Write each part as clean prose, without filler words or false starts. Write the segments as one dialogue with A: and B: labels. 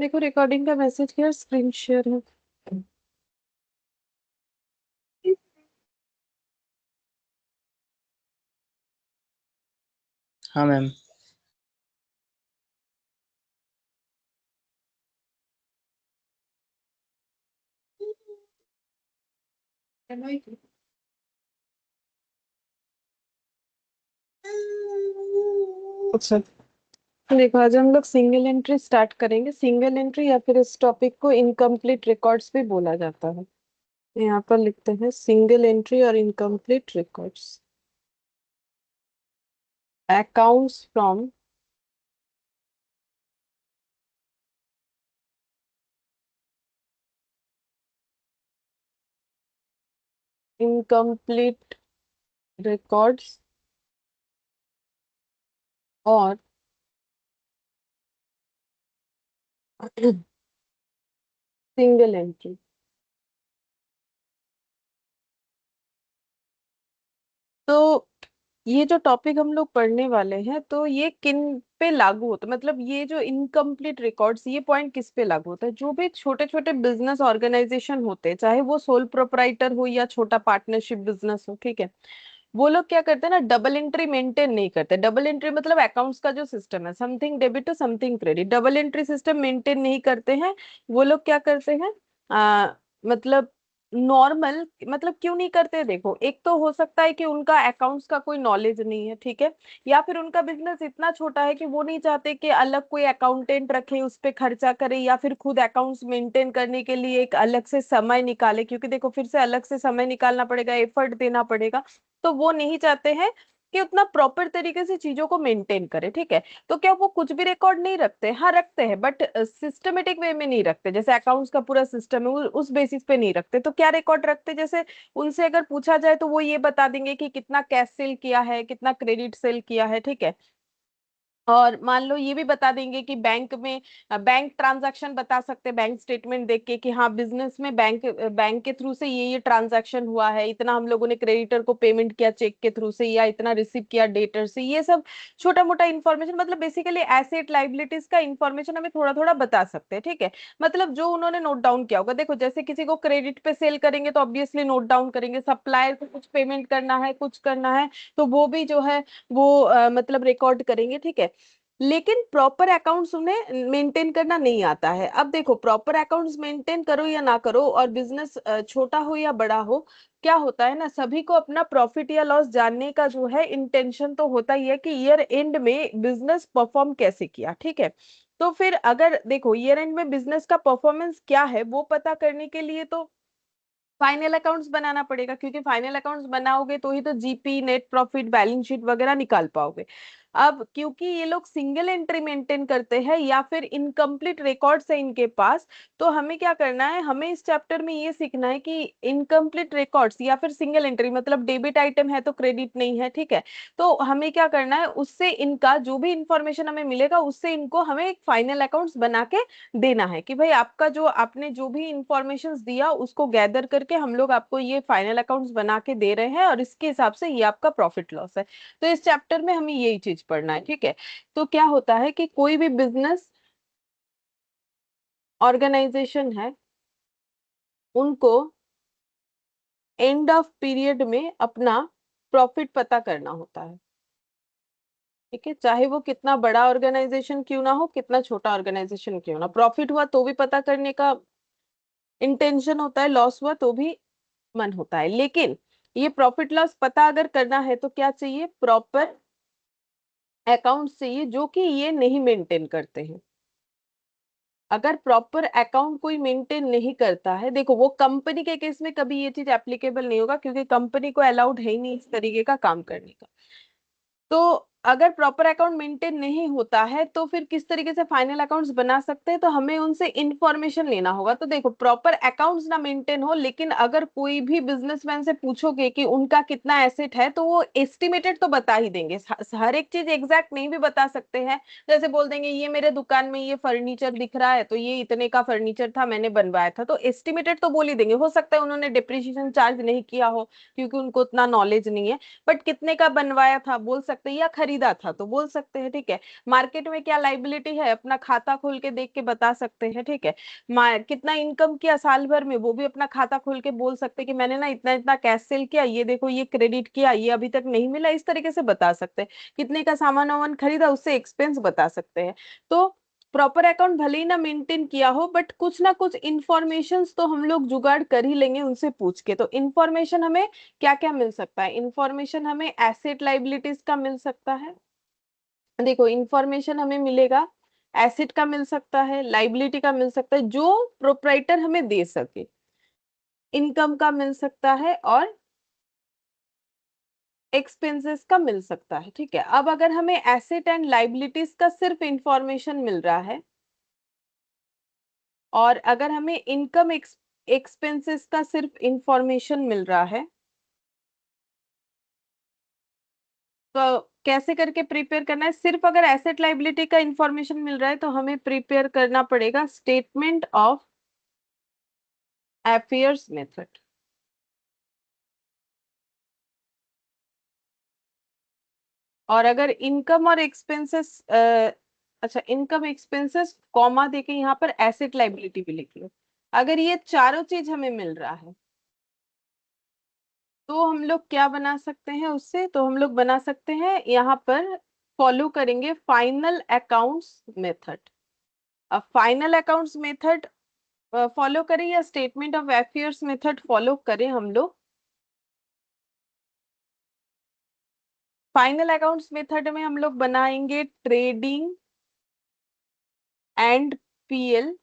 A: देखो रिकॉर्डिंग का मैसेज किया, स्क्रीन शेयर है।
B: हाँ मैम।
A: अच्छा, देखो आज हम लोग सिंगल एंट्री स्टार्ट करेंगे। सिंगल एंट्री या फिर इस टॉपिक को इनकम्प्लीट रिकॉर्ड्स भी बोला जाता है। यहाँ पर लिखते हैं सिंगल एंट्री और incomplete records. Accounts from incomplete records और सिंगल एंट्री। तो ये जो टॉपिक हम लोग पढ़ने वाले हैं, तो ये किन पे लागू होता है, मतलब ये जो इनकम्प्लीट रिकॉर्ड्स, ये पॉइंट किस पे लागू होता है? जो भी छोटे छोटे बिजनेस ऑर्गेनाइजेशन होते हैं, चाहे वो सोल प्रोप्राइटर हो या छोटा पार्टनरशिप बिजनेस हो, ठीक है, वो लोग क्या करते हैं ना, डबल एंट्री मेंटेन नहीं करते। डबल एंट्री मतलब अकाउंट्स का जो सिस्टम है, something debit to something credit, double entry system maintain नहीं करते हैं। वो लोग क्या करते हैं, मतलब नॉर्मल, मतलब क्यों नहीं करते? देखो, एक तो हो सकता है कि उनका अकाउंट्स का कोई नॉलेज नहीं है, ठीक है, या फिर उनका बिजनेस इतना छोटा है कि वो नहीं चाहते कि अलग कोई अकाउंटेंट रखे, उस पे खर्चा करे, या फिर खुद अकाउंट्स मेंटेन करने के लिए एक अलग से समय निकाले, क्योंकि देखो फिर से अलग से समय निकालना पड़ेगा, एफर्ट देना पड़ेगा। तो वो नहीं चाहते हैं कि उतना प्रॉपर तरीके से चीजों को मेंटेन करे, ठीक है। तो क्या वो कुछ भी रिकॉर्ड नहीं रखते? हाँ रखते हैं, बट सिस्टमेटिक वे में नहीं रखते। जैसे अकाउंट्स का पूरा सिस्टम है, उस बेसिस पे नहीं रखते। तो क्या रिकॉर्ड रखते? जैसे उनसे अगर पूछा जाए तो वो ये बता देंगे कि कितना कैश सेल किया है, कितना क्रेडिट सेल किया है, ठीक है। और मान लो ये भी बता देंगे कि बैंक में बैंक ट्रांजैक्शन बता सकते हैं, बैंक स्टेटमेंट देख के कि हाँ बिजनेस में बैंक बैंक के थ्रू से ये ट्रांजैक्शन हुआ है, इतना हम लोगों ने क्रेडिटर को पेमेंट किया चेक के थ्रू से, या इतना रिसीव किया डेटर से। ये सब छोटा मोटा इन्फॉर्मेशन, मतलब बेसिकली एसेट लाइबिलिटीज का इन्फॉर्मेशन हमें थोड़ा थोड़ा बता सकते हैं, ठीक है। मतलब जो उन्होंने नोट डाउन किया होगा। देखो जैसे किसी को क्रेडिट पे सेल करेंगे तो ऑब्वियसली नोट डाउन करेंगे, सप्लायर को कुछ पेमेंट करना है, कुछ करना है, तो वो भी जो है वो मतलब रिकॉर्ड करेंगे, ठीक है। लेकिन प्रॉपर अकाउंट्स उन्हें मेंटेन करना नहीं आता है। अब देखो, प्रॉपर अकाउंट्स मेंटेन करो या ना करो, और बिजनेस छोटा हो या बड़ा हो, क्या होता है ना, सभी को अपना प्रॉफिट या लॉस जानने का जो है इंटेंशन तो होता ही है कि ईयर एंड में बिजनेस परफॉर्म कैसे किया, ठीक है। तो फिर अगर देखो ईयर एंड में बिजनेस का परफॉर्मेंस क्या है वो पता करने के लिए तो फाइनल अकाउंट्स बनाना पड़ेगा, क्योंकि फाइनल अकाउंट्स बनाओगे तो ही तो GP, net profit, balance sheet वगैरह निकाल पाओगे। अब क्योंकि ये लोग सिंगल एंट्री मेंटेन करते हैं या फिर इनकम्प्लीट रिकॉर्ड्स है इनके पास, तो हमें क्या करना है, हमें इस चैप्टर में ये सीखना है कि इनकम्प्लीट रिकॉर्ड्स या फिर सिंगल एंट्री, मतलब डेबिट आइटम है तो क्रेडिट नहीं है, ठीक है। तो हमें क्या करना है, उससे इनका जो भी इंफॉर्मेशन हमें मिलेगा उससे इनको हमें एक फाइनल अकाउंट्स बना के देना है कि भाई आपका जो आपने जो भी इंफॉर्मेशन दिया उसको गैदर करके हम लोग आपको ये फाइनल अकाउंट्स बना के दे रहे हैं, और इसके हिसाब से ये आपका प्रॉफिट लॉस है। तो इस चैप्टर में हमें यही चीज पढ़ना है, ठीक है। तो क्या होता है कि कोई भी बिजनेस ऑर्गेनाइजेशन है, उनको एंड ऑफ पीरियड में अपना प्रॉफिट पता करना होता है, ठीक है। चाहे वो कितना बड़ा ऑर्गेनाइजेशन क्यों ना हो, कितना छोटा ऑर्गेनाइजेशन क्यों ना, प्रॉफिट हुआ तो भी पता करने का इंटेंशन होता है, लॉस हुआ तो भी मन होता है। लेकिन ये प्रॉफिट लॉस पता अगर करना है तो क्या चाहिए? प्रॉपर अकाउंट चाहिए, जो कि ये नहीं मेंटेन करते हैं। अगर प्रॉपर अकाउंट कोई मेंटेन नहीं करता है, देखो वो कंपनी के केस में कभी ये चीज एप्लीकेबल नहीं होगा, क्योंकि कंपनी को अलाउड है ही नहीं इस तरीके का काम करने का। तो अगर प्रॉपर अकाउंट मेंटेन नहीं होता है तो फिर किस तरीके से फाइनल अकाउंट्स बना सकते हैं? तो हमें उनसे इंफॉर्मेशन लेना होगा। तो देखो, प्रॉपर अकाउंट्स ना मेंटेन हो, लेकिन अगर कोई भी बिजनेसमैन से पूछोगे कि उनका कितना एसेट है, तो वो एस्टिमेटेड तो बता ही देंगे। हर एक चीज एग्जैक्ट नहीं भी बता सकते हैं। जैसे बोल देंगे ये मेरे दुकान में ये फर्नीचर दिख रहा है तो ये इतने का फर्नीचर था, मैंने बनवाया था, तो एस्टिमेटेड तो बोल ही देंगे। हो सकता है उन्होंने डिप्रिसिएशन चार्ज नहीं किया हो, क्योंकि उनको उतना नॉलेज नहीं है, बट कितने का बनवाया था बोल सकते हैं, या खरीदा था तो बोल सकते हैं, ठीक है। मार्केट में क्या लाइबिलिटी है अपना खाता खोल के देख के बता सकते हैं, ठीक है। कितना इनकम किया साल भर में वो भी अपना खाता खोल के बोल सकते हैं कि मैंने ना इतना इतना कैश सेल किया, ये देखो ये क्रेडिट किया, ये अभी तक नहीं मिला, इस तरीके से बता सकते हैं। कितने का सामान वामान खरीदा उससे एक्सपेंस बता सकते हैं। तो प्रॉपर अकाउंट भले ही ना मेंटेन किया हो बट कुछ ना कुछ इंफॉर्मेशन तो हम लोग जुगाड़ कर ही लेंगे उनसे पूछ के। तो इंफॉर्मेशन हमें क्या क्या मिल सकता है, इंफॉर्मेशन हमें एसेट लाइबिलिटीज का मिल सकता है। देखो इंफॉर्मेशन हमें मिलेगा, एसेट का मिल सकता है, लाइबिलिटी का मिल सकता है जो प्रोप्राइटर हमें दे सके, इनकम का मिल सकता है और एक्सपेंसेस का मिल सकता है, ठीक है। अब अगर हमें एसेट एंड लाइबिलिटीज का सिर्फ इंफॉर्मेशन मिल रहा है और अगर हमें इनकम एक्सपेंसेस का सिर्फ इंफॉर्मेशन मिल रहा है तो कैसे करके प्रिपेयर करना है। सिर्फ अगर एसेट लाइबिलिटी का इंफॉर्मेशन मिल रहा है तो हमें प्रिपेयर करना पड़ेगा स्टेटमेंट ऑफ अफेयर्स मेथड। और अगर इनकम और एक्सपेंसेस अच्छा इनकम एक्सपेंसेस कॉमा देके यहाँ पर एसेट लाइबिलिटी भी लिख लो। अगर ये चारों चीज हमें मिल रहा है तो हम लोग क्या बना सकते हैं उससे, तो हम लोग बना सकते हैं यहाँ पर फॉलो करेंगे फाइनल अकाउंट्स मेथड। अब फाइनल अकाउंट्स मेथड फॉलो करें या statement of affairs method follow करें हम लोग। फाइनल अकाउंट्स मेथड में हम लोग बनाएंगे trading and PL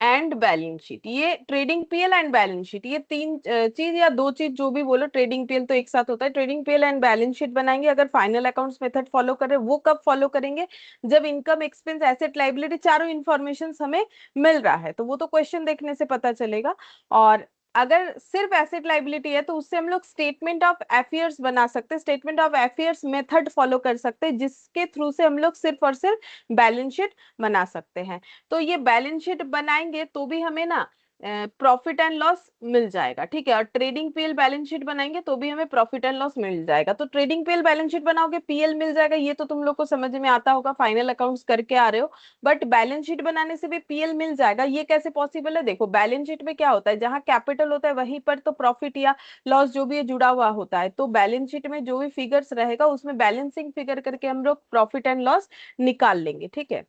A: and balance sheet. ये trading PL and balance sheet ये तीन चीज या दो चीज जो भी बोलो, ट्रेडिंग पीएल तो एक साथ होता है। Trading PL and balance sheet बनाएंगे अगर फाइनल अकाउंट्स मेथड फॉलो कर रहे हैं। वो कब फॉलो करेंगे, जब इनकम एक्सपेंस एसेट लाइबिलिटी चारों इन्फॉर्मेशन हमें मिल रहा है, तो वो तो क्वेश्चन देखने से पता चलेगा। और अगर सिर्फ एसेट लाइबिलिटी है तो उससे हम लोग स्टेटमेंट ऑफ अफेयर्स बना सकते हैं, statement of affairs method follow कर सकते हैं जिसके थ्रू से हम लोग सिर्फ और सिर्फ बैलेंस शीट बना सकते हैं। तो ये बैलेंस शीट बनाएंगे तो भी हमें ना प्रॉफिट एंड लॉस मिल जाएगा, ठीक है। और ट्रेडिंग पीएल बैलेंस शीट बनाएंगे तो भी हमें प्रॉफिट एंड लॉस मिल जाएगा। तो ट्रेडिंग पीएल बैलेंस शीट बनाओगे पीएल मिल जाएगा, ये तो तुम लोग को समझ में आता होगा, फाइनल अकाउंट्स करके आ रहे हो। बट बैलेंस शीट बनाने से भी पीएल मिल जाएगा, ये कैसे पॉसिबल है। देखो बैलेंस शीट में क्या होता है, जहां कैपिटल होता है वहीं पर तो प्रॉफिट या लॉस जो भी है जुड़ा हुआ होता है। तो बैलेंस शीट में जो भी फिगर्स रहेगा उसमें बैलेंसिंग फिगर करके हम लोग प्रॉफिट एंड लॉस निकाल लेंगे, ठीक है।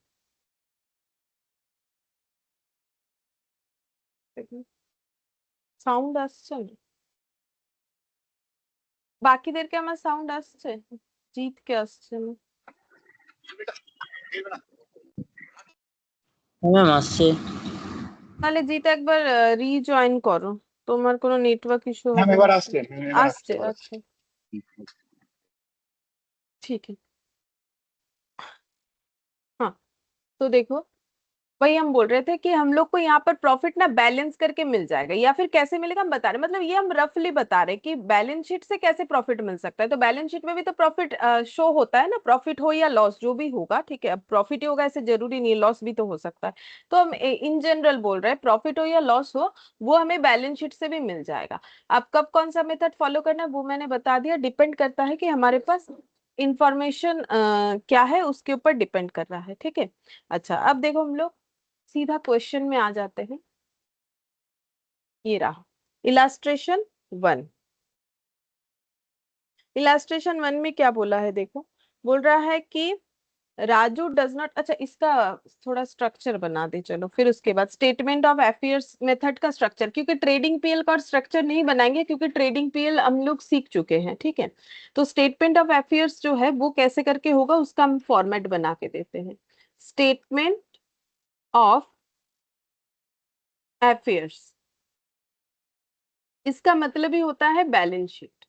A: সাউন্ড আসছে না? বাকিদেরকে আমার সাউন্ড আসছে, জিতকে আসছে না।
B: ম্যাম আসছে।
A: তাহলে জিত একবার রিজয়েন করো, তোমার কোনো নেটওয়ার্ক ইস্যু
C: ম্যাম
A: হবে
C: এবার
A: হয়তো।
C: আসছে, এবার আসছে,
A: আসছে,
C: এবার আসছে।
A: আচ্ছা ठीक है। हाँ, तो देखो वही हम बोल रहे थे कि हम लोग को यहाँ पर प्रॉफिट ना बैलेंस करके मिल जाएगा, या फिर कैसे मिलेगा हम बता रहे हैं। मतलब ये हम रफली बता रहे हैं कि बैलेंस शीट से कैसे प्रॉफिट मिल सकता है। तो बैलेंस शीट में भी तो प्रॉफिट शो होता है ना, प्रॉफिट हो या लॉस जो भी होगा, ठीक है। अब प्रॉफिट ही होगा ऐसे जरूरी नहीं है, लॉस भी तो हो सकता है। तो हम इन जनरल बोल रहे हैं प्रॉफिट हो या लॉस हो वो हमें बैलेंस शीट से भी मिल जाएगा। अब कब कौन सा मेथड फॉलो करना है वो मैंने बता दिया, डिपेंड करता है कि हमारे पास इंफॉर्मेशन क्या है उसके ऊपर डिपेंड कर रहा है, ठीक है। अच्छा अब देखो हम लोग सीधा क्वेश्चन में आ जाते हैं। ये रहा इलास्ट्रेशन 1। इलास्ट्रेशन 1 में क्या बोला है देखो, बोल रहा है कि राजू डज नॉट, अच्छा इसका थोड़ा स्ट्रक्चर बना दे चलो, फिर उसके बाद स्टेटमेंट ऑफ अफेयर्स मेथड का स्ट्रक्चर, क्योंकि ट्रेडिंग पीएल का स्ट्रक्चर नहीं बनाएंगे क्योंकि ट्रेडिंग पीएल हम लोग सीख चुके हैं, ठीक है। तो स्टेटमेंट ऑफ अफेयर्स जो है वो कैसे करके होगा उसका हम फॉर्मेट बना के देते हैं। स्टेटमेंट ऑफ अफेयर्स, इसका मतलब ही होता है बैलेंस शीट,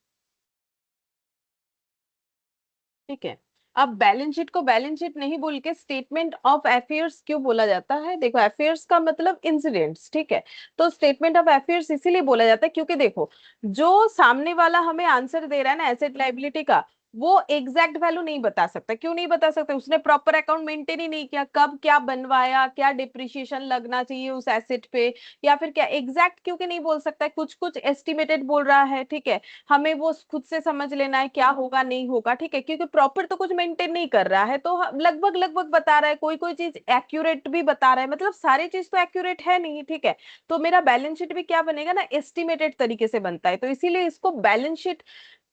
A: ठीक है। अब बैलेंस शीट को बैलेंस शीट नहीं बोल के स्टेटमेंट ऑफ अफेयर्स क्यों बोला जाता है, देखो अफेयर्स का मतलब इंसिडेंट्स, ठीक है। तो स्टेटमेंट ऑफ अफेयर्स इसीलिए बोला जाता है क्योंकि देखो जो सामने वाला हमें आंसर दे रहा है ना एसेट लाइबिलिटी का, वो एग्जैक्ट वैल्यू नहीं बता सकता। क्यों नहीं बता सकता? उसने प्रॉपर अकाउंट मेंटेन ही नहीं किया, कब क्या बनवाया, क्या डिप्रिशिएशन लगना चाहिए उस एसेट पे, या फिर क्या एग्जैक्ट क्योंकि नहीं बोल सकता है, कुछ कुछ एस्टिमेटेड बोल रहा है, ठीक है। हमें वो खुद से समझ लेना है क्या होगा नहीं होगा, ठीक है, क्योंकि प्रॉपर तो कुछ मेंटेन नहीं कर रहा है, तो लगभग लगभग बता रहा है, कोई कोई चीज एक्यूरेट भी बता रहा है, मतलब सारी चीज तो एक्यूरेट है नहीं, ठीक है। तो मेरा बैलेंस शीट भी क्या बनेगा ना, एस्टिमेटेड तरीके से बनता है, तो इसीलिए इसको बैलेंस शीट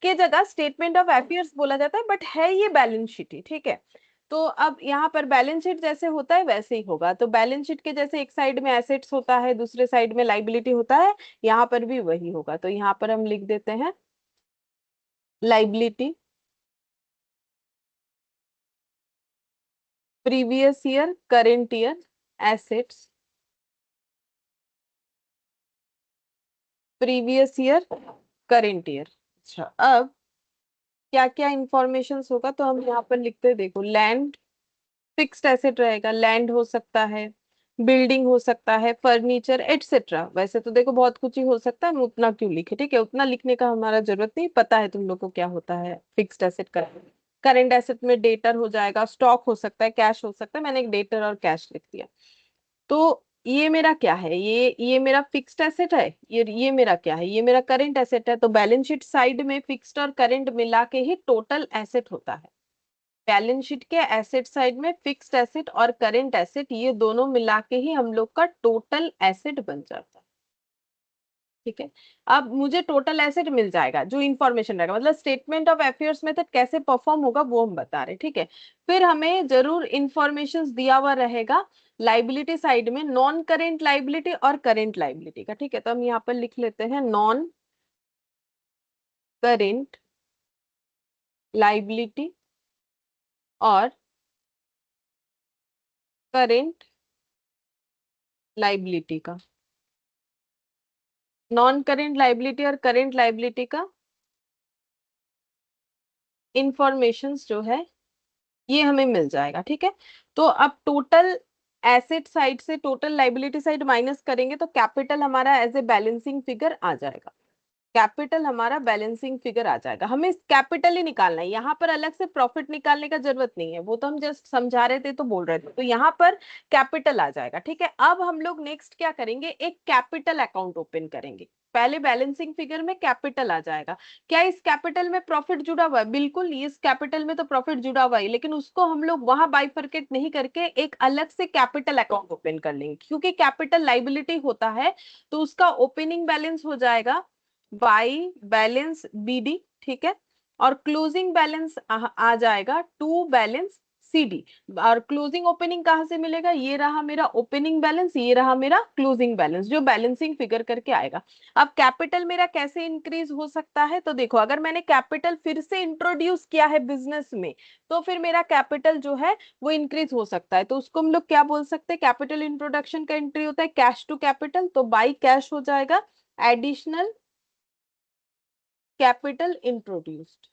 A: के जगह स्टेटमेंट ऑफ अफेयर्स बोला जाता है, बट है ये बैलेंस शीट ही, ठीक है। तो अब यहाँ पर बैलेंस शीट जैसे होता है वैसे ही होगा, तो बैलेंस शीट के जैसे एक साइड में एसेट्स होता है, दूसरे साइड में लाइबिलिटी होता है, यहाँ पर भी वही होगा। तो यहाँ पर हम लिख देते हैं liability previous year current year assets previous year current year. अच्छा, अब क्या क्या इंफॉर्मेशन होगा, तो हम यहाँ पर लिखते हैं, देखो लैंड फिक्स्ड एसेट रहेगा, लैंड हो सकता है, बिल्डिंग हो सकता है, फर्नीचर एटसेट्रा। वैसे तो देखो बहुत कुछ ही हो सकता है, हम उतना क्यों लिखे, ठीक है, उतना लिखने का हमारा जरूरत नहीं, पता है तुम लोग को क्या होता है फिक्स्ड एसेट का। करेंट एसेट में डेटर हो जाएगा, स्टॉक हो सकता है, कैश हो सकता है, मैंने एक डेटर और कैश लिख दिया। तो ये मेरा क्या है, ये मेरा फिक्स्ड एसेट है, ये मेरा क्या है, ये मेरा करेंट एसेट है। तो बैलेंस शीट साइड में फिक्स्ड और करेंट मिला के ही टोटल एसेट होता है। बैलेंस शीट के एसेट साइड में फिक्स्ड एसेट और करेंट एसेट ये दोनों मिला के ही हम लोग का टोटल एसेट बन जाता है, ठीक है। अब मुझे टोटल एसेट मिल जाएगा, जो इंफॉर्मेशन रहेगा, मतलब स्टेटमेंट ऑफ अफेयर्स मेथड कैसे परफॉर्म होगा वो हम बता रहे हैं, ठीक है। फिर हमें जरूर इंफॉर्मेशन दिया हुआ रहेगा लाइबिलिटी साइड में, नॉन करेंट लाइबिलिटी और करेंट लाइबिलिटी का, ठीक है। तो हम यहाँ पर लिख लेते हैं नॉन करेंट लाइबिलिटी और करेंट लाइबिलिटी का, नॉन करेंट लाइबिलिटी और करेंट लाइबिलिटी का इंफॉर्मेशंस जो है ये हमें मिल जाएगा, ठीक है। तो अब टोटल एसेट साइड से टोटल लाइबिलिटी साइड माइनस करेंगे तो कैपिटल हमारा एज ए बैलेंसिंग फिगर आ जाएगा। कैपिटल हमारा बैलेंसिंग फिगर आ जाएगा, हमें कैपिटल ही निकालना है, यहाँ पर अलग से प्रॉफिट निकालने का जरूरत नहीं है, वो तो हम जस्ट समझा रहे थे तो बोल रहे थे, तो यहाँ पर कैपिटल आ जाएगा, ठीक है। अब हम लोग नेक्स्ट क्या करेंगे, एक कैपिटल अकाउंट ओपन करेंगे। पहले बैलेंसिंग फिगर में कैपिटल आ जाएगा। क्या इस कैपिटल में प्रॉफिट जुड़ा हुआ है? बिल्कुल, इस कैपिटल में तो प्रॉफिट जुड़ा हुआ है, लेकिन उसको हम लोग वहां बाइफरकेट नहीं करके एक अलग से कैपिटल अकाउंट ओपन कर लेंगे, क्योंकि कैपिटल लाइबिलिटी होता है, तो उसका ओपनिंग बैलेंस हो जाएगा बाई बैलेंस बीडी, ठीक है। और क्लोजिंग बैलेंस आ जाएगा टू बैलेंस सीडी। और क्लोजिंग ओपनिंग कहाँ से मिलेगा, ये रहा मेरा ओपनिंग बैलेंस, ये रहा मेरा क्लोजिंग बैलेंस, जो बैलेंसिंग फिगर करके आएगा। अब कैपिटल मेरा कैसे इंक्रीज हो सकता है, तो देखो अगर मैंने कैपिटल फिर से इंट्रोड्यूस किया है बिजनेस में, तो फिर मेरा कैपिटल जो है वो इंक्रीज हो सकता है। तो उसको हम लोग क्या बोल सकते हैं, कैपिटल इंट्रोडक्शन का एंट्री होता है कैश टू कैपिटल, तो बाई कैश हो जाएगा additional capital introduced,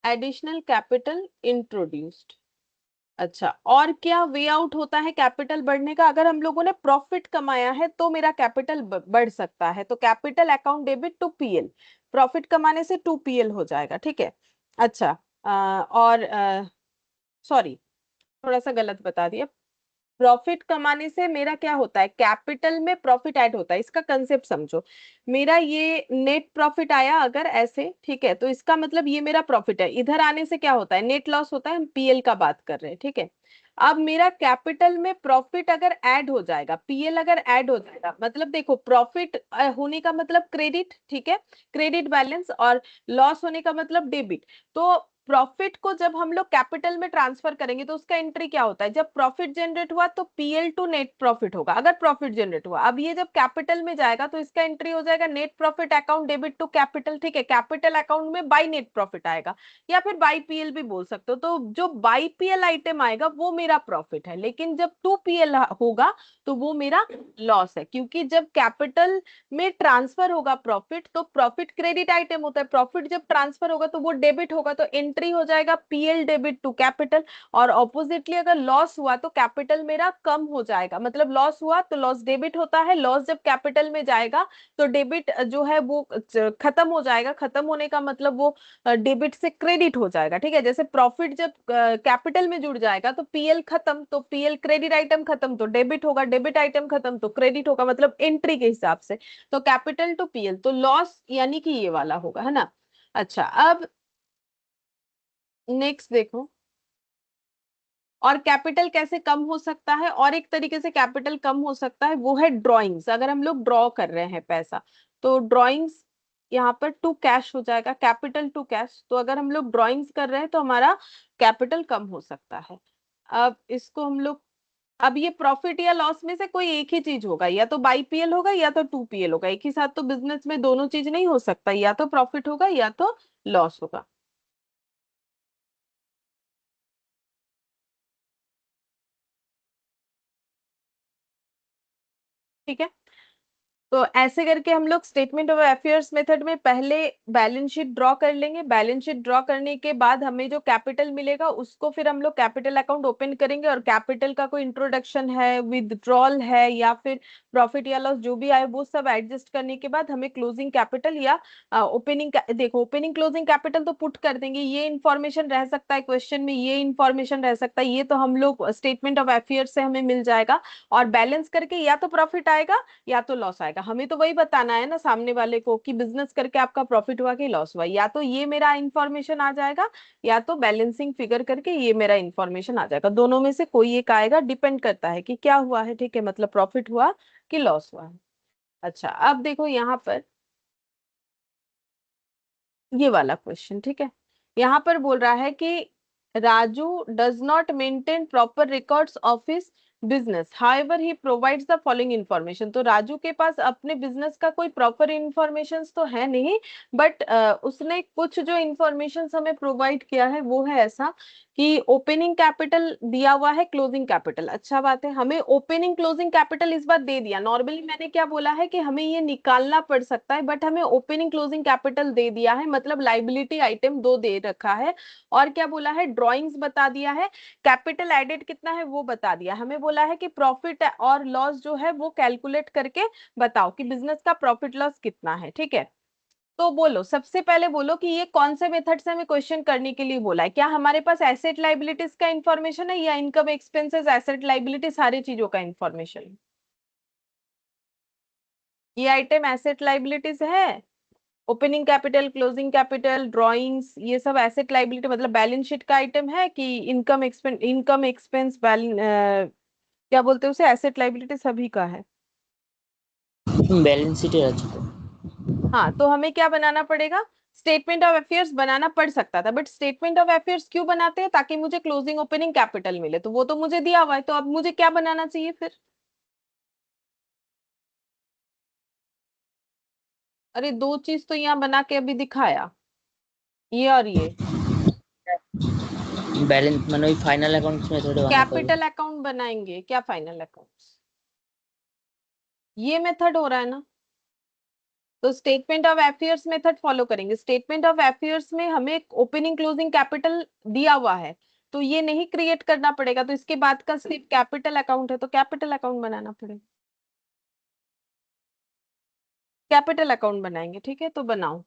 A: additional capital introduced. अच्छा, और क्या वे आउट होता है कैपिटल बढ़ने का, अगर हम लोगों ने प्रॉफिट कमाया है तो मेरा कैपिटल बढ़ सकता है, तो capital account debit to PL, profit कमाने से टू पीएल हो जाएगा, ठीक है। अच्छा, और सॉरी, थोड़ा सा गलत बता दिया, प्रॉफिट कमाने से मेरा क्या होता है, कैपिटल में प्रॉफिट ऐड होता है, इसका कंसेप्ट समझो। मेरा ये नेट प्रॉफिट आया अगर ऐसे, ठीक है, तो इसका मतलब ये मेरा प्रॉफिट है, इधर आने से क्या होता है, नेट लॉस होता है, हम पीएल का बात कर रहे हैं, ठीक है। अब मेरा कैपिटल में प्रॉफिट अगर ऐड हो जाएगा, पीएल अगर ऐड हो जाएगा, मतलब देखो प्रॉफिट होने का मतलब क्रेडिट, ठीक है, क्रेडिट बैलेंस, और लॉस होने का मतलब डेबिट। तो प्रॉफिट को जब हम लोग कैपिटल में ट्रांसफर करेंगे तो उसका एंट्री क्या होता है, जब प्रॉफिट जनरेट हुआ तो पीएल टू नेट प्रॉफिट होगा, अगर प्रॉफिट जनरेट हुआ। अब ये जब कैपिटल में जाएगा तो इसका एंट्री हो जाएगा net profit account debit to capital, ठीक है, कैपिटल अकाउंट में बाई नेट प्रॉफिट आएगा, या फिर बाई पीएल भी बोल सकते हो। तो जो बाई पीएल आइटम आएगा वो मेरा प्रॉफिट है, लेकिन जब टू पीएल होगा तो वो मेरा लॉस है, क्योंकि जब कैपिटल में ट्रांसफर होगा प्रॉफिट, तो प्रॉफिट क्रेडिट आइटम होता है, प्रॉफिट जब ट्रांसफर होगा तो वो डेबिट होगा, तो एंट्री एंट्री हो जाएगा पीएल डेबिट टू कैपिटल, और ऑपोजिटली अगर लॉस हुआ तो कैपिटल मेरा कम हो जाएगा, मतलब लॉस हुआ तो लॉस डेबिट होता है, लॉस जब कैपिटल में जाएगा तो डेबिट जो है वो खत्म हो जाएगा, खत्म होने का मतलब वो डेबिट से क्रेडिट हो जाएगा, ठीक है। जैसे प्रॉफिट जब कैपिटल में जुड़ जाएगा तो पीएल खत्म, तो पीएल क्रेडिट आइटम खत्म तो डेबिट होगा, डेबिट आइटम खत्म तो क्रेडिट होगा, मतलब एंट्री के हिसाब से। तो कैपिटल टू पीएल तो लॉस यानी कि ये वाला होगा, है ना। अच्छा, अब नेक्स्ट देखो, और कैपिटल कैसे कम हो सकता है, और एक तरीके से कैपिटल कम हो सकता है वो है ड्रॉइंग्स, अगर हम लोग ड्रॉ कर रहे हैं पैसा तो ड्रॉइंग्स यहाँ पर टू कैश हो जाएगा, कैपिटल टू कैश, तो अगर हम लोग ड्रॉइंग्स कर रहे हैं तो हमारा कैपिटल कम हो सकता है। अब इसको हम लोग, अब ये प्रॉफिट या लॉस में से कोई एक ही चीज होगा, या तो बाई पीएल होगा या तो टू पीएल होगा, एक ही साथ तो बिजनेस में दोनों चीज नहीं हो सकता, या तो प्रॉफिट होगा या तो लॉस होगा। ठीक है, तो ऐसे करके हम लोग स्टेटमेंट ऑफ अफेयर्स मेथड में पहले बैलेंस शीट ड्रॉ कर लेंगे, बैलेंस शीट ड्रॉ करने के बाद हमें जो कैपिटल मिलेगा उसको फिर हम लोग कैपिटल अकाउंट ओपन करेंगे, और कैपिटल का कोई इंट्रोडक्शन है, विदड्रॉल है, या फिर प्रॉफिट या लॉस जो भी आए वो सब एडजस्ट करने के बाद हमें क्लोजिंग कैपिटल या ओपनिंग, देखो ओपनिंग क्लोजिंग कैपिटल तो पुट कर देंगे, ये इंफॉर्मेशन रह सकता है क्वेश्चन में, ये इंफॉर्मेशन रह सकता है, ये तो हम लोग स्टेटमेंट ऑफ अफेयर्स से हमें मिल जाएगा। और बैलेंस करके या तो प्रॉफिट आएगा या तो लॉस आएगा, हमें तो वही बताना है ना सामने वाले को कि बिजनेस करके आपका प्रॉफिट हुआ कि लॉस हुआ, या तो ये मेरा इंफॉर्मेशन आ जाएगा या तो बैलेंसिंग फिगर करके ये मेरा इंफॉर्मेशन आ जाएगा, दोनों में से कोई एक आएगा, डिपेंड करता है कि क्या हुआ है, ठीक है, मतलब प्रॉफिट हुआ कि लॉस हुआ है। अच्छा, अब देखो यहाँ पर ये वाला क्वेश्चन, ठीक है, यहाँ पर बोल रहा है कि Raju does not maintain proper records of his business, however he provides the following information, तो राजू के पास अपने बिजनेस का कोई प्रॉपर इन्फॉर्मेशन तो है नहीं, बट उसने कुछ जो इन्फॉर्मेशन हमें प्रोवाइड किया है वो है ऐसा कि ओपनिंग कैपिटल दिया हुआ है, क्लोजिंग कैपिटल, अच्छा बात है, हमें ओपनिंग क्लोजिंग कैपिटल इस बार दे दिया, नॉर्मली मैंने क्या बोला है कि हमें ये निकालना पड़ सकता है, बट हमें ओपनिंग क्लोजिंग कैपिटल दे दिया है, मतलब लाइबिलिटी आइटम दो दे रखा है, और क्या बोला है, ड्रॉइंग्स बता दिया है, कैपिटल एडेड कितना है वो बता दिया, हमें बोला है कि प्रॉफिट और लॉस जो है वो कैलकुलेट करके बताओ कि बिजनेस का प्रॉफिट लॉस कितना है, ठीक है। तो बोलो, सबसे पहले बोलो कि ये कौन से मेथड से हमें क्वेश्चन करने के लिए बोला है, क्या हमारे पास एसेट लाइबिलिटीज का इंफॉर्मेशन है या इनकम एक्सपेंसेस एसेट लाइबिलिटी सारी चीजों का इंफॉर्मेशन है? ये आइटम एसेट लाइबिलिटीज है, opening capital closing capital drawings ये सब एसेट लाइबिलिटी मतलब बैलेंस शीट का आइटम है कि इनकम एक्सपेंस बैलेंस, क्या बोलते हैं उसे, एसेट लाइबिलिटी सभी का है।
B: बैलेंस शीटेर আছে তো।
A: हाँ, तो हमें क्या बनाना पड़ेगा, स्टेटमेंट ऑफ अफेयर्स बनाना पड़ सकता था, बट स्टेटमेंट ऑफ अफेयर्स क्यों बनाते हैं, ताकि मुझे क्लोजिंग ओपनिंग कैपिटल मिले, तो वो तो मुझे दिया हुआ है, तो अब मुझे क्या बनाना चाहिए फिर। अरे दो चीज तो यहाँ बना के अभी दिखाया, ये और ये,
B: बैलेंस মানে ওই ফাইনাল অ্যাকাউন্টস মেথডে বানাতে হবে।
A: कैपिटल अकाउंट बनाएंगे क्या, फाइनल अकाउंट, ये मेथड हो रहा है ना, तो statement of affairs method follow करेंगे, स्टेटमेंट ऑफ अफेयर्स में हमें ओपनिंग क्लोजिंग कैपिटल दिया हुआ है, तो ये नहीं क्रिएट करना पड़ेगा, तो इसके बाद का सिर्फ कैपिटल अकाउंट है तो कैपिटल अकाउंट बनाना पड़ेगा, कैपिटल अकाउंट बनाएंगे, ठीक है, तो बनाओ।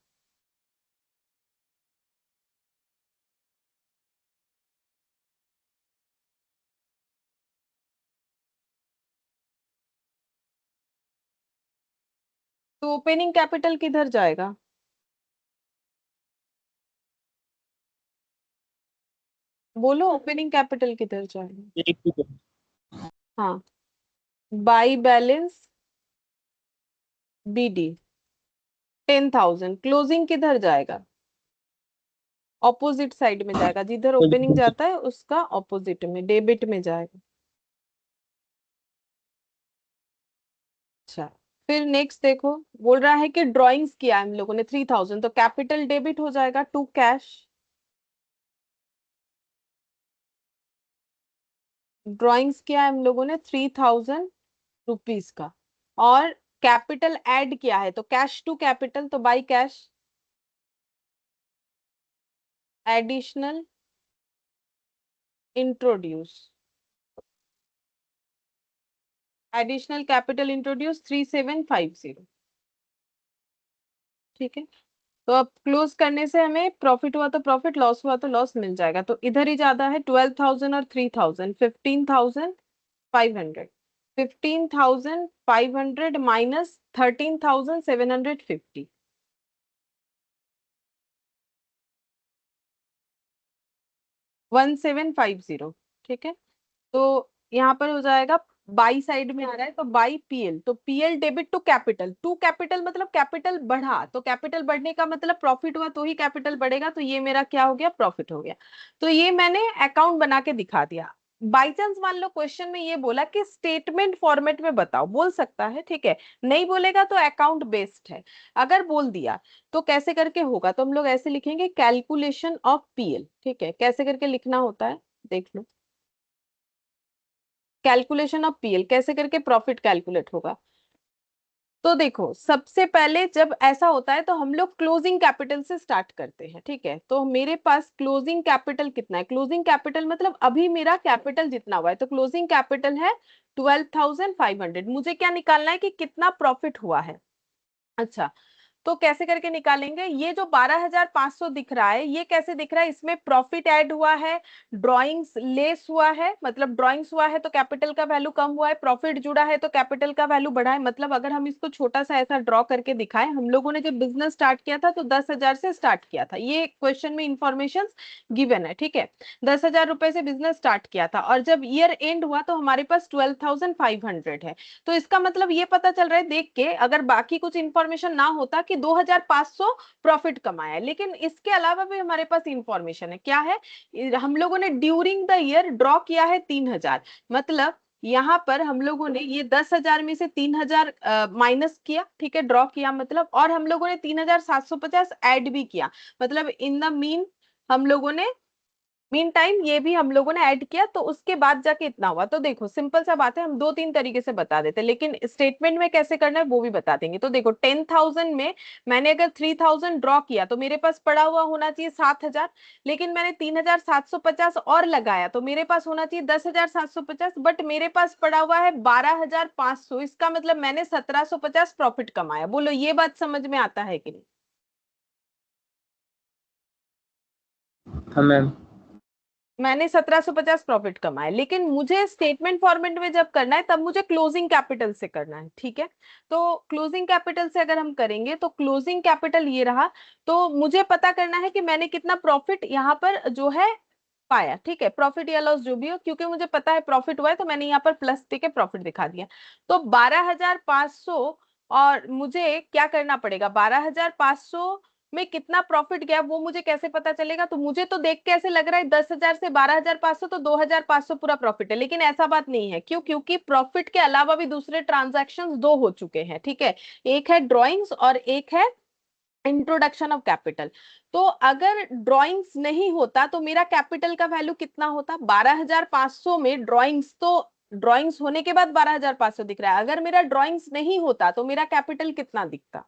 A: तो ओपनिंग कैपिटल किधर जाएगा, बोलो ओपनिंग कैपिटल किधर जाएगा। हाँ, बाई बैलेंस बीडी 10,000, क्लोजिंग किधर जाएगा, ऑपोजिट साइड में जाएगा, जिधर ओपनिंग जाता है उसका ऑपोजिट में डेबिट में जाएगा। अच्छा, फिर नेक्स्ट देखो, बोल रहा है कि ड्राइंग्स किया है हम लोगों ने 3,000, तो कैपिटल डेबिट हो जाएगा टू कैश, ड्राइंग्स किया है हम लोगों ने 3,000 रुपीज का, और कैपिटल ऐड किया है तो कैश टू कैपिटल, तो by cash, additional introduce, additional capital introduce 3750। ठीक है, तो अब क्लोज करने से हमें प्रॉफिट हुआ तो प्रॉफिट, लॉस हुआ तो लॉस मिल जाएगा। तो इधर ही ज्यादा है 12,000 और 3,000, 15,500। 15,500 माइनस 13,750, 1750। ठीक है, तो यहाँ पर हो जाएगा, बाई साइड में आ रहा है तो बाई पीएल, तो PL debit to capital, to capital मतलब कैपिटल बढ़ा, तो कैपिटल बढ़ने का मतलब प्रॉफिट हुआ तो ही कैपिटल बढ़ेगा, तो ये मेरा क्या हो गया, प्रॉफिट हो गया। तो ये मैंने अकाउंट बना के दिखा दिया। बाई चांस मान लो क्वेश्चन में ये बोला कि स्टेटमेंट फॉर्मेट में बताओ, बोल सकता है, ठीक है, नहीं बोलेगा तो अकाउंट बेस्ड है। अगर बोल दिया तो कैसे करके होगा, तो हम लोग ऐसे लिखेंगे, कैलकुलेशन ऑफ पीएल। ठीक है, कैसे करके लिखना होता है देख लो, कैलकुलेशन ऑफ पीएल कैसे करके प्रॉफिट कैलकुलेट होगा। तो देखो, सबसे पहले जब ऐसा होता है तो हम लोग क्लोजिंग कैपिटल से स्टार्ट करते हैं। ठीक है, तो मेरे पास क्लोजिंग कैपिटल कितना है, क्लोजिंग कैपिटल मतलब अभी मेरा कैपिटल जितना हुआ है, तो क्लोजिंग कैपिटल है 12,500। मुझे क्या निकालना है कि कितना प्रॉफिट हुआ है। अच्छा, तो कैसे करके निकालेंगे, ये जो 12,500 दिख रहा है, ये कैसे दिख रहा है, इसमें प्रॉफिट ऐड हुआ है, ड्रॉइंग्स लेस हुआ है, मतलब ड्रॉइंग्स हुआ है तो कैपिटल का वैल्यू कम हुआ है, प्रॉफिट जुड़ा है तो कैपिटल का वैल्यू बढ़ा है। मतलब अगर हम इसको छोटा सा ऐसा ड्रॉ करके दिखाएं, हम लोगों ने जब बिजनेस स्टार्ट किया था तो 10,000 से स्टार्ट किया था, ये क्वेश्चन में इंफॉर्मेशन गिवन है। ठीक है, 10,000 रुपए से बिजनेस स्टार्ट किया था, और जब ईयर एंड हुआ तो हमारे पास 12,500 है। तो इसका मतलब ये पता चल रहा है देख के, अगर बाकी कुछ इंफॉर्मेशन ना होता, कि 2,500 प्रॉफिट कमाया है, लेकिन इसके अलावा भी हमारे पास इंफॉर्मेशन है, क्या है, हम लोगों ने ड्यूरिंग द ईयर ड्रॉ किया है 3,000। मतलब यहाँ पर हम लोगों ने ये 10,000 में से 3,000 माइनस किया, ठीक है, ड्रॉ किया मतलब, और हम लोगों ने 3,750 ऐड भी किया, मतलब इन द मीन हम लोगों ने मीन टाइम ये भी हम लोगों ने ऐड किया, तो उसके बाद जाके इतना हुआ। तो देखो, सिंपल सा बात है, हम दो तीन तरीके से बता देते हैं, लेकिन स्टेटमेंट में कैसे करना है वो भी बता देंगे। तो देखो, 10,000 में मैंने अगर 3,000 ड्रॉ किया तो मेरे पास पड़ा हुआ होना चाहिए 7,000, लेकिन मैंने 3,750 और लगाया तो मेरे पास होना चाहिए 10,750, बट मेरे पास पड़ा हुआ है 12,500, इसका मतलब मैंने 1,750 प्रॉफिट कमाया। बोलो, ये बात समझ में आता है कि नहीं।
B: हाँ मैम।
A: मैंने 1,750 प्रॉफिट कमाया, लेकिन मुझे स्टेटमेंट फॉर्मेट में जब करना है तब मुझे क्लोजिंग कैपिटल से करना है। ठीक है, तो क्लोजिंग कैपिटल से अगर हम करेंगे तो क्लोजिंग कैपिटल ये रहा, तो मुझे पता करना है कि मैंने कितना प्रॉफिट यहाँ पर जो है पाया। ठीक है, प्रॉफिट या लॉस जो भी हो, क्योंकि मुझे पता है प्रॉफिट हुआ है तो मैंने यहाँ पर प्लस दे के प्रॉफिट दिखा दिया। तो 12,500, और मुझे क्या करना पड़ेगा, 12,500 में कितना प्रॉफिट गया वो मुझे कैसे पता चलेगा। तो मुझे तो देख के ऐसे लग रहा है 10,000 से 12,500 तो 2,500 पूरा प्रॉफिट है, लेकिन ऐसा बात नहीं है। क्यों, क्योंकि प्रॉफिट के अलावा भी दूसरे ट्रांजैक्शंस दो हो चुके हैं। ठीक है, एक है ड्रॉइंग्स और एक है इंट्रोडक्शन ऑफ कैपिटल। तो अगर ड्राइंग्स नहीं होता तो मेरा कैपिटल का वैल्यू कितना होता, 12,500 में ड्राइंग्स, तो ड्राइंग्स होने के बाद 12,500 दिख रहा है, अगर मेरा ड्राइंग्स नहीं होता तो मेरा कैपिटल कितना दिखता,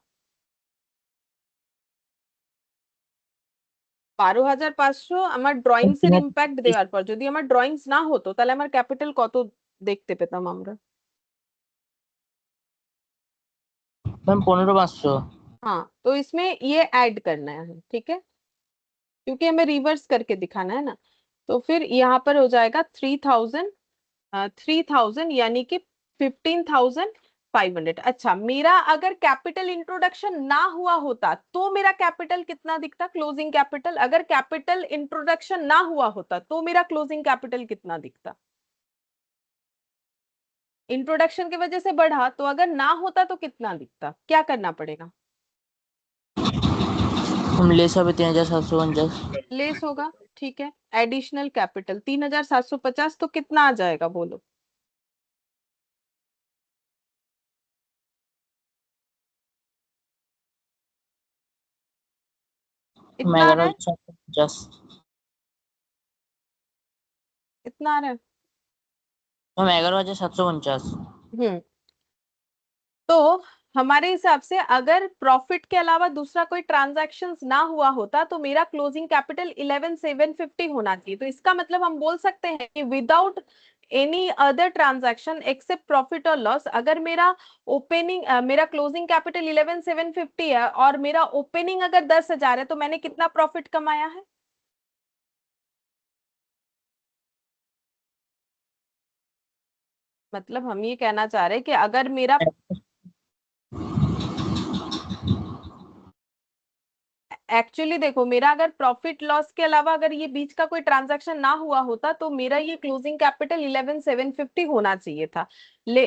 A: 12,500। আমার ড্রয়িংস এর ইম্প্যাক্ট দেওয়ার পর যদি আমার ড্রয়িংস না হতো তাহলে আমার ক্যাপিটাল কত দেখতে পেতাম আমরা।
B: मैम 15,500।
A: हाँ, तो इसमें ये ऐड करना है। ठीक है, क्योंकि हमें रिवर्स करके दिखाना है ना। तो फिर यहाँ पर हो जाएगा 3,000, 3,000 यानी कि 15,500। अच्छा, मेरा अगर कैपिटल इंट्रोडक्शन ना हुआ होता तो मेरा कैपिटल कितना दिखता, क्लोजिंग कैपिटल, अगर कैपिटल इंट्रोडक्शन ना हुआ होता तो मेरा क्लोजिंग कैपिटल कितना दिखता, इंट्रोडक्शन की वजह से बढ़ा, तो अगर ना होता तो कितना दिखता, क्या करना पड़ेगा,
B: हम ले सब 3,750।
A: लेस होगा। ठीक है, एडिशनल कैपिटल 3,750, तो कितना आ जाएगा बोलो,
B: हम
A: इतना आ रहा है,
B: 11,750।
A: इतना आ रहा है।
B: हम 11,750।
A: हम्म, तो हमारे हिसाब से अगर प्रॉफिट के अलावा दूसरा कोई ट्रांजैक्शंस ना हुआ होता तो मेरा क्लोजिंग कैपिटल 11,750 होना चाहिए। तो इसका मतलब हम बोल सकते हैं कि without any other transaction except profit और लॉस, अगर मेरा क्लोजिंग कैपिटल 11,750 है और मेरा ओपनिंग अगर 10,000 है, तो मैंने कितना प्रॉफिट कमाया है? मतलब हम ये कहना चाह रहे हैं कि अगर मेरा एक्चुअली देखो, मेरा अगर प्रॉफिट लॉस के अलावा अगर ये बीच का कोई ट्रांजैक्शन ना हुआ होता तो मेरा ये क्लोजिंग कैपिटल 11,750 होना चाहिए था।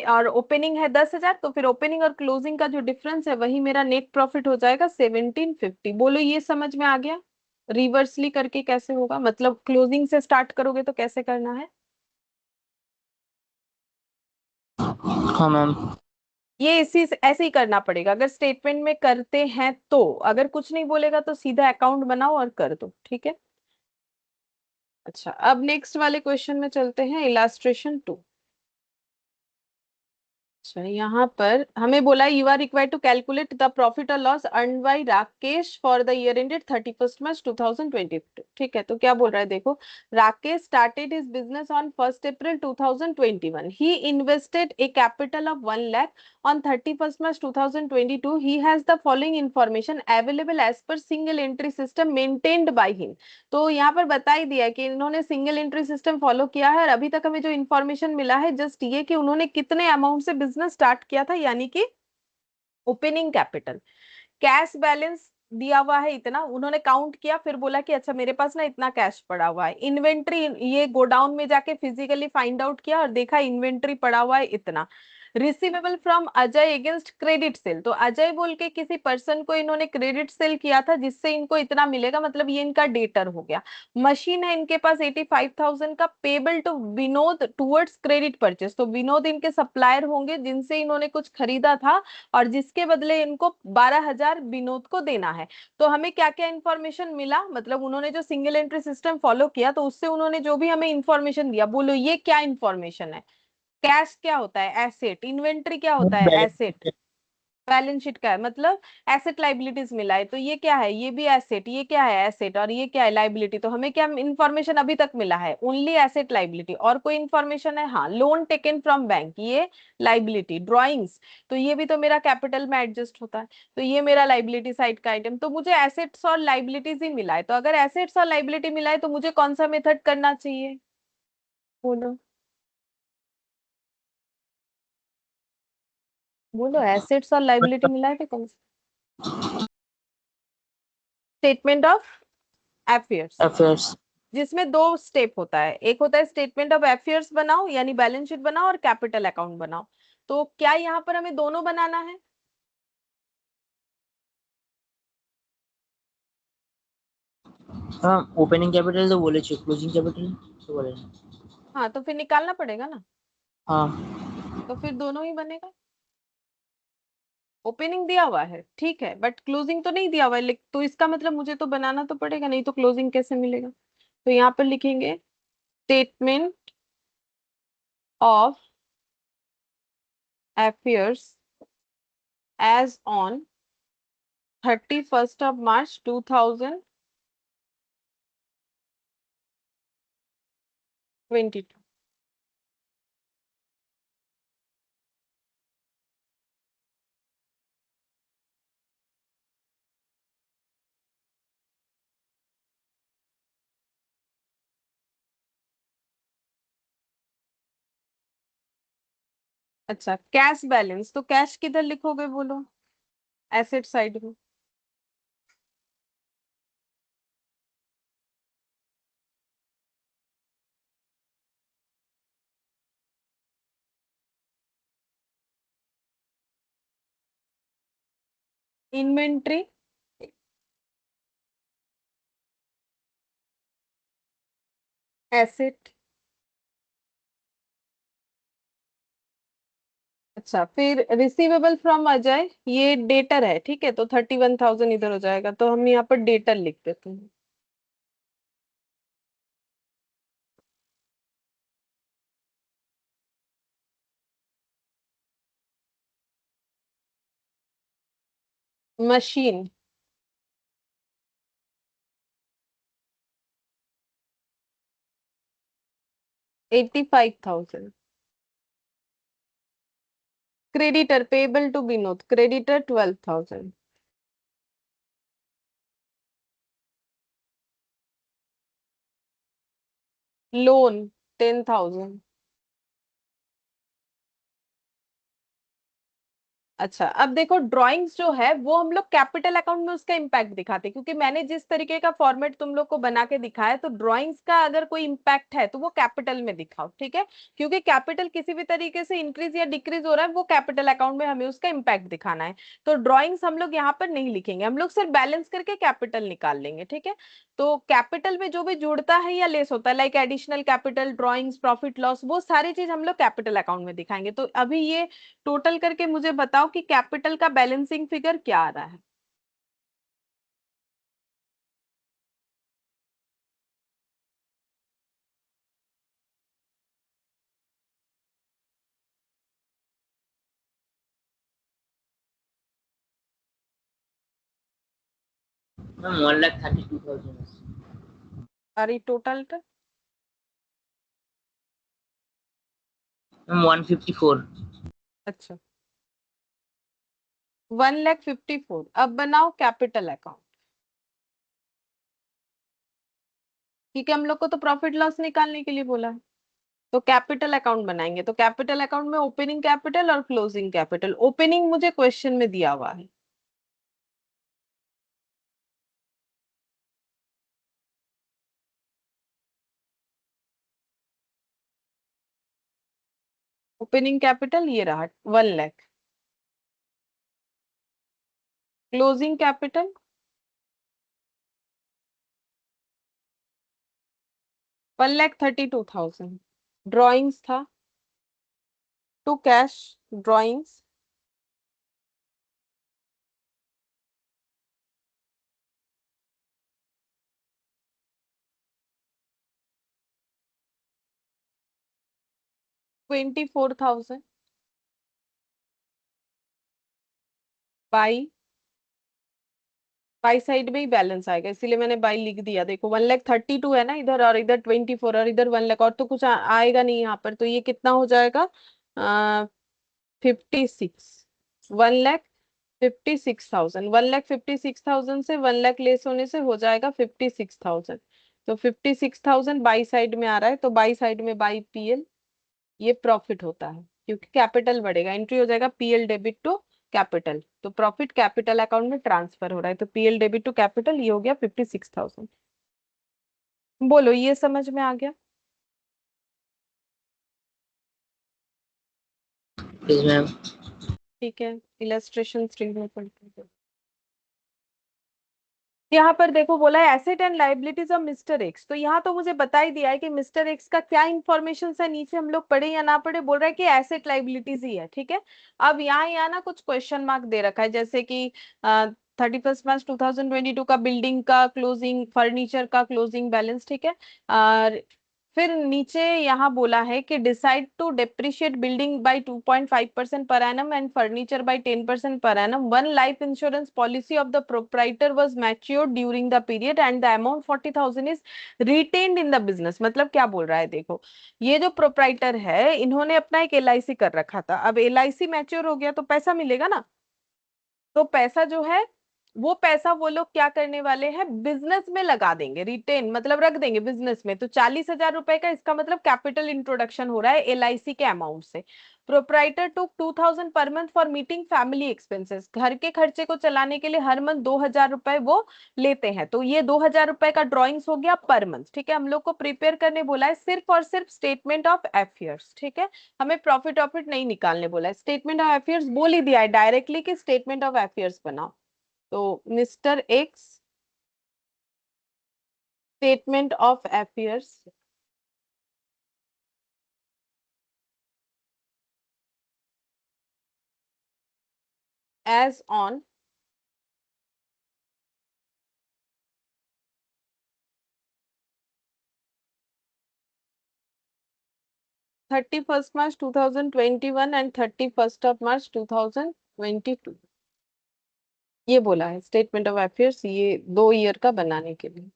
A: और ओपनिंग है 10,000, तो फिर ओपनिंग और क्लोजिंग का जो डिफरेंस है वही मेरा नेट प्रॉफिट हो जाएगा 1750। बोलो ये समझ में आ गया? रिवर्सली करके कैसे होगा, मतलब क्लोजिंग से स्टार्ट करोगे तो कैसे करना है?
B: हाँ मैम।
A: ये इसी ऐसे ही करना पड़ेगा अगर स्टेटमेंट में करते हैं तो। अगर कुछ नहीं बोलेगा तो सीधा अकाउंट बनाओ और कर दो, ठीक है। अच्छा, अब नेक्स्ट वाले क्वेश्चन में चलते हैं, इलास्ट्रेशन 2। अच्छा, यहाँ पर हमें बोला you are required to calculate the profit और loss earn by Rakesh for the year ended 31 March 2022। ठीक है, तो क्या बोल रहा है देखो, Rakesh started his business on 1 April 2021। He invested a capital of 1 lakh on 31 March 2022। He has the following information available as per single entry system maintained by him. तो यहाँ पर बता ही दिया है कि इन्होंने सिंगल एंट्री सिस्टम फॉलो किया है, और अभी तक हमें जो इन्फॉर्मेशन मिला है जस्ट ये कि उन्होंने कितने अमाउंट से बिजनेस स्टार्ट किया था, यानी कि ओपनिंग कैपिटल। कैश बैलेंस दिया हुआ है इतना, उन्होंने काउंट किया फिर बोला कि अच्छा मेरे पास ना इतना कैश पड़ा हुआ है। इन्वेंट्री, ये गोडाउन में जाके फिजिकली फाइंड आउट किया और देखा इन्वेंट्री पड़ा हुआ है इतना। Receivable from Ajay against credit sale, तो अजय बोल के किसी पर्सन को इन्होंने क्रेडिट सेल किया था जिससे इनको इतना मिलेगा, मतलब ये इनका डेटर हो गया। मशीन है इनके पास 85,000 का, payable to Vinod towards credit purchase, तो विनोद इनके सप्लायर होंगे जिनसे इन्होंने कुछ खरीदा था और जिसके बदले इनको 12,000 विनोद को देना है। तो हमें क्या क्या इंफॉर्मेशन मिला, मतलब उन्होंने जो सिंगल एंट्री सिस्टम फॉलो किया तो उससे उन्होंने जो भी हमें इंफॉर्मेशन दिया, बोलो ये क्या इंफॉर्मेशन है? कैश क्या होता है? एसेट। इन्वेंट्री क्या होता है? एसेट।
B: बैलेंस।
A: बैलेंस शीट का है, मतलब एसेट लाइबिलिटीज मिला है, तो ये क्या है? ये भी एसेट, ये क्या है? एसेट, और ये क्या है? लाइबिलिटी। तो हमें क्या इंफॉर्मेशन अभी तक मिला है? Only asset liability. और कोई इंफॉर्मेशन है? हाँ, लोन टेकन फ्रॉम बैंक, ये लाइबिलिटी। ड्रॉइंग्स, तो ये भी तो मेरा कैपिटल में एडजस्ट होता है, तो ये मेरा लाइबिलिटी साइड का आइटम। तो मुझे एसेट्स और लाइबिलिटीज ही मिला है, तो अगर एसेट्स और लाइबिलिटी मिला है तो मुझे कौन सा मेथड करना चाहिए? बोलो बोलो, एसेट्स और लाइबिलिटी मिला है तो कौन सा? Statement of affairs,
B: affairs.
A: जिसमें दो स्टेप होता है, एक होता है स्टेटमेंट ऑफ अफेयर्स बनाओ यानी बैलेंस शीट बनाओ, और कैपिटल अकाउंट बनाओ। तो क्या यहाँ पर हमें दोनों बनाना है?
B: हाँ, ओपनिंग कैपिटल तो बोले छे, क्लोजिंग कैपिटल तो बोले ना।
A: हाँ, तो फिर निकालना पड़ेगा ना।
B: हाँ।
A: तो फिर दोनों ही बनेगा। ओपनिंग दिया हुआ है ठीक है, बट क्लोजिंग तो नहीं दिया हुआ है, तो इसका मतलब मुझे तो बनाना तो पड़ेगा, नहीं तो क्लोजिंग कैसे मिलेगा? तो यहाँ पर लिखेंगे statement of affairs as on 31 March 2022। अच्छा, कैश बैलेंस, तो कैश किधर लिखोगे बोलो? एसेट साइड में। Inventory, asset. अच्छा, फिर रिसीवेबल फ्रॉम अजय, ये डेटर है ठीक है, तो 31,000 इधर हो जाएगा, तो हम यहाँ पर डेटर लिख देते हैं। Machine 85,000। Creditor payable to Vinod, creditor 12,000। Loan 10,000। अच्छा, अब देखो ड्राइंग्स जो है वो हम लोग कैपिटल अकाउंट में उसका इम्पैक्ट दिखाते हैं, क्योंकि मैंने जिस तरीके का फॉर्मेट तुम लोग को बना के दिखाया, तो ड्राइंग्स का अगर कोई इम्पैक्ट है तो वो कैपिटल में दिखाओ, ठीक है। क्योंकि कैपिटल किसी भी तरीके से इंक्रीज या डिक्रीज हो रहा है, वो कैपिटल अकाउंट में हमें उसका इम्पैक्ट दिखाना है। तो ड्राइंग्स हम लोग यहाँ पर नहीं लिखेंगे, हम लोग सिर्फ बैलेंस करके कैपिटल निकाल लेंगे, ठीक है। तो कैपिटल में जो भी जुड़ता है या लेस होता है, like additional capital, drawings, profit loss, वो सारी चीज हम लोग कैपिटल अकाउंट में दिखाएंगे। तो अभी ये टोटल करके मुझे बताओ कि कैपिटल का बैलेंसिंग फिगर क्या आ रहा है।
B: मैम 1,32,000।
A: अरे टोटल का
B: मैम 154।
A: अच्छा, 1,54,000। अब बनाओ कैपिटल अकाउंट, ठीक है। हम लोग को तो प्रॉफिट लॉस निकालने के लिए बोला है, तो कैपिटल अकाउंट बनाएंगे। तो कैपिटल अकाउंट में ओपनिंग कैपिटल और क्लोजिंग कैपिटल। ओपनिंग मुझे क्वेश्चन में दिया हुआ है, ओपनिंग कैपिटल ये रहा 1 लाख। Closing capital 1,32,000। ड्रॉइंग्स था to cash, drawings 24,000। By, by side में ही बैलेंस आएगा, इसीलिए मैंने बाई लिख दिया। देखो 1,32,000 है ना इधर, और इधर 24 और इधर 1 लाख, और तो कुछ आएगा नहीं यहाँ पर। तो ये कितना हो जाएगा? 56। 1,56,000। 1,56,000 से 1 लाख लेस होने से हो जाएगा 56,000। तो 56,000 बाई साइड में आ रहा है, तो बाई साइड में बाई पीएल ये प्रॉफिट होता है, क्योंकि कैपिटल बढ़ेगा, एंट्री हो जाएगा पीएल डेबिट टू कैपिटल। तो प्रॉफिट कैपिटल अकाउंट में ट्रांसफर हो रहा है, तो पीएल डेबिट टू कैपिटल ये हो गया 56,000। बोलो ये समझ में आ गया?
B: Yes ma'am.
A: ठीक है, इलस्ट्रेशन स्क्रीन में पढ़ते हैं। यहाँ पर देखो बोला है asset and liabilities of mister x. तो यहाँ तो मुझे बता ही दिया है कि मिस्टर एक्स का क्या इंफॉर्मेशन है, नीचे हम लोग पढ़े या ना पढ़े, बोल रहा है कि एसेट लाइबिलिटीज ही है, ठीक है। अब यहाँ ना कुछ क्वेश्चन मार्क दे रखा है, जैसे कि 31 मार्च 2022 का बिल्डिंग का क्लोजिंग, फर्नीचर का क्लोजिंग बैलेंस, ठीक है। और फिर नीचे यहाँ बोला है कि decide to depreciate building by 2.5% per annum and furniture by 10% per annum. One life insurance policy of the proprietor was matured during the period and the amount 40,000 is retained in the business. मतलब क्या बोल रहा है देखो, ये जो proprietor है इन्होंने अपना एक एलआईसी कर रखा था, अब एलआईसी मैच्योर हो गया तो पैसा मिलेगा ना। तो पैसा जो है वो पैसा वो लोग क्या करने वाले हैं, बिजनेस में लगा देंगे, रिटेन मतलब रख देंगे बिजनेस में। तो 40,000 रुपए का इसका मतलब कैपिटल इंट्रोडक्शन हो रहा है एलआईसी के अमाउंट से। Proprietor to 2,000 per month for meeting family expenses. घर के खर्चे को चलाने के लिए हर मंथ 2,000 रुपए वो लेते हैं। तो ये 2,000 रुपए का ड्रॉइंग्स हो गया पर मंथ, ठीक है। हम लोग को प्रिपेयर करने बोला है सिर्फ और सिर्फ स्टेटमेंट ऑफ अफेयर्स, ठीक है। हमें प्रॉफिट ऑफिट नहीं निकालने बोला है, स्टेटमेंट ऑफ अफेयर्स बोल ही दिया है डायरेक्टली कि स्टेटमेंट ऑफ अफेयर्स बनाओ। तो mister X statement of affairs as on 31 March 2021 and 31 March 2022। ये बोला है स्टेटमेंट ऑफ अफेयर्स, ये 2 ईयर का बनाने के लिए।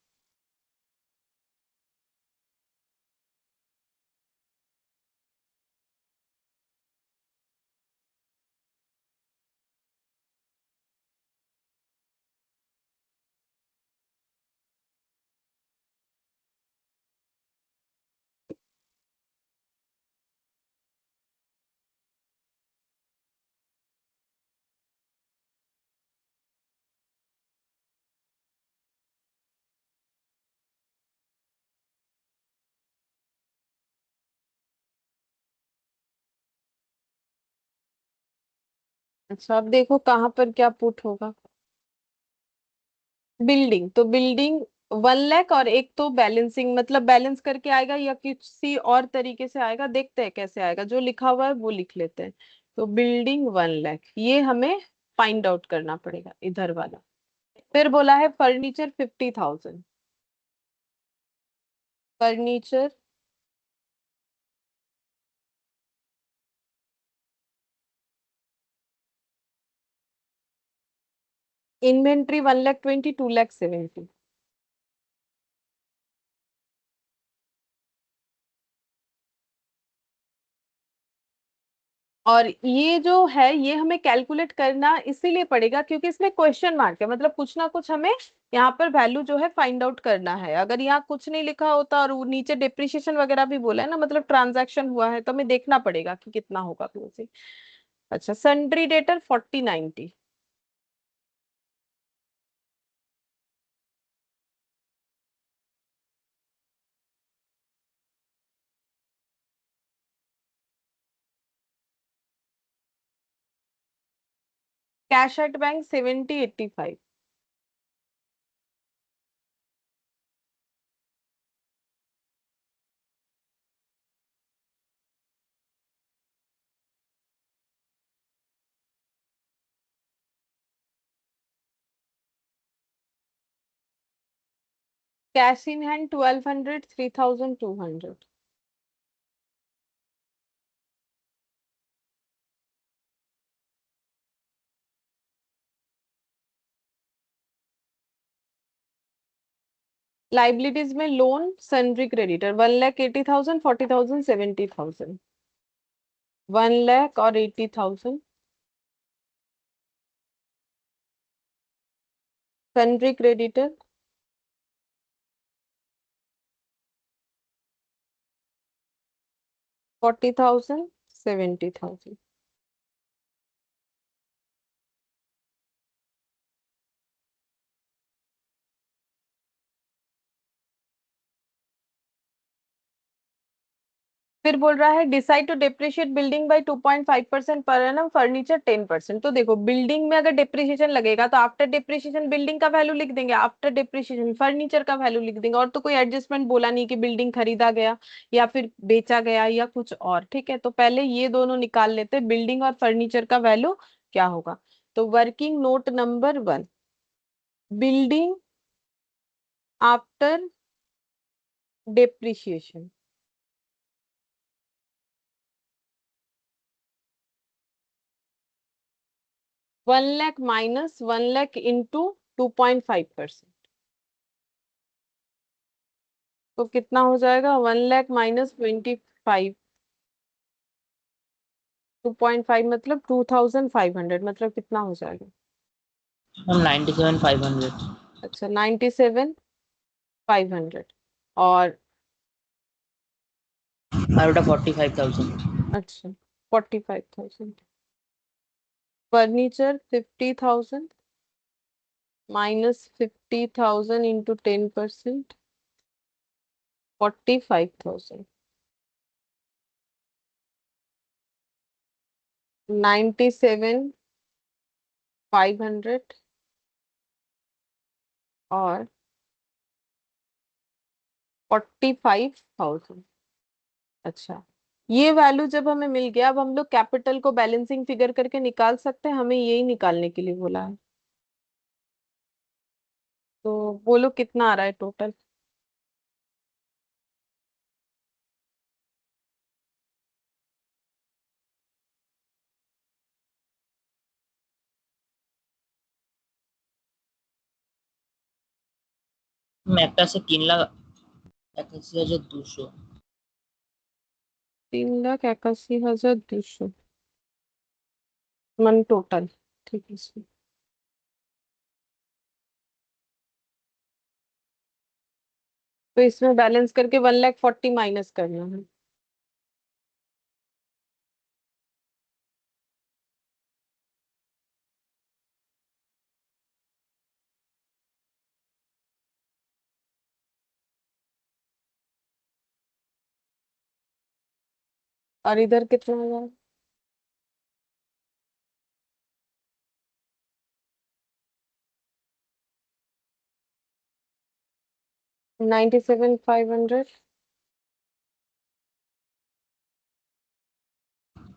A: अच्छा, अब देखो कहाँ पर क्या पुट होगा। बिल्डिंग, तो बिल्डिंग 1 लाख, और एक तो बैलेंसिंग, मतलब बैलेंस करके आएगा या किसी और तरीके से आएगा, देखते हैं कैसे आएगा, जो लिखा हुआ है वो लिख लेते हैं। तो बिल्डिंग 1 लाख, ये हमें फाइंड आउट करना पड़ेगा इधर वाला। फिर बोला है फर्नीचर 50,000। Furniture, inventory 1,20,000, 2,70,000। और ये जो है ये हमें कैलकुलेट करना इसीलिए पड़ेगा क्योंकि इसमें क्वेश्चन मार्क है, मतलब कुछ ना कुछ हमें यहाँ पर वैल्यू जो है फाइंड आउट करना है। अगर यहाँ कुछ नहीं लिखा होता और वो नीचे डिप्रिशिएशन वगैरह भी बोला है ना, मतलब ट्रांजैक्शन हुआ है, तो हमें देखना पड़ेगा कि कितना होगा क्लोजिंग। अच्छा, sundry debtor 40,90। Cash at bank 70,85। Cash in hand 1,200, 3,200। Liabilities में लोन, सन्ड्री क्रेडिटर 1,80,000, 40,000, 70,000। 1 लाख और 80,000। Sundry creditor 40,000, 70,000। फिर बोल रहा है decide to depreciate building by 2.5% per annum, furniture 10%। तो देखो बिल्डिंग में अगर डिप्रिशिएशन लगेगा तो आफ्टर डिप्रिशिएशन बिल्डिंग का वैल्यू लिख देंगे, आफ्टर डिप्रिशिएशन फर्नीचर का वैल्यू लिख देंगे, और तो कोई एडजस्टमेंट बोला नहीं कि बिल्डिंग खरीदा गया या फिर बेचा गया या कुछ और। ठीक है, तो पहले ये दोनों निकाल लेते हैं, बिल्डिंग और फर्नीचर का वैल्यू क्या होगा। तो working note number 1, building after depreciation, 1 lakh minus 1 lakh into 2.5%। तो कितना हो जाएगा, 1 लाख माइनस 25, 2.5 मतलब 2,500, मतलब कितना हो जाएगा।
B: मैम 97,500।
A: अच्छा, 97,500। और
B: और बेटा 45,000।
A: अच्छा, 45,000। Furniture 50,000 minus 50,000 into 10%, 45,000। 97,500 और 45,000। अच्छा, ये वैल्यू जब हमें मिल गया, अब हम लोग कैपिटल को बैलेंसिंग फिगर करके निकाल सकते हैं, हमें यही निकालने के लिए बोला है। तो बोलो कितना आ रहा है टोटल।
B: একটা আছে 3,81,200।
A: 3,81,200 मन टोटल। ठीक है इसमें। तो इसमें बैलेंस करके 1,40,000 माइनस करना है। और इधर कितना होगा? 97,500।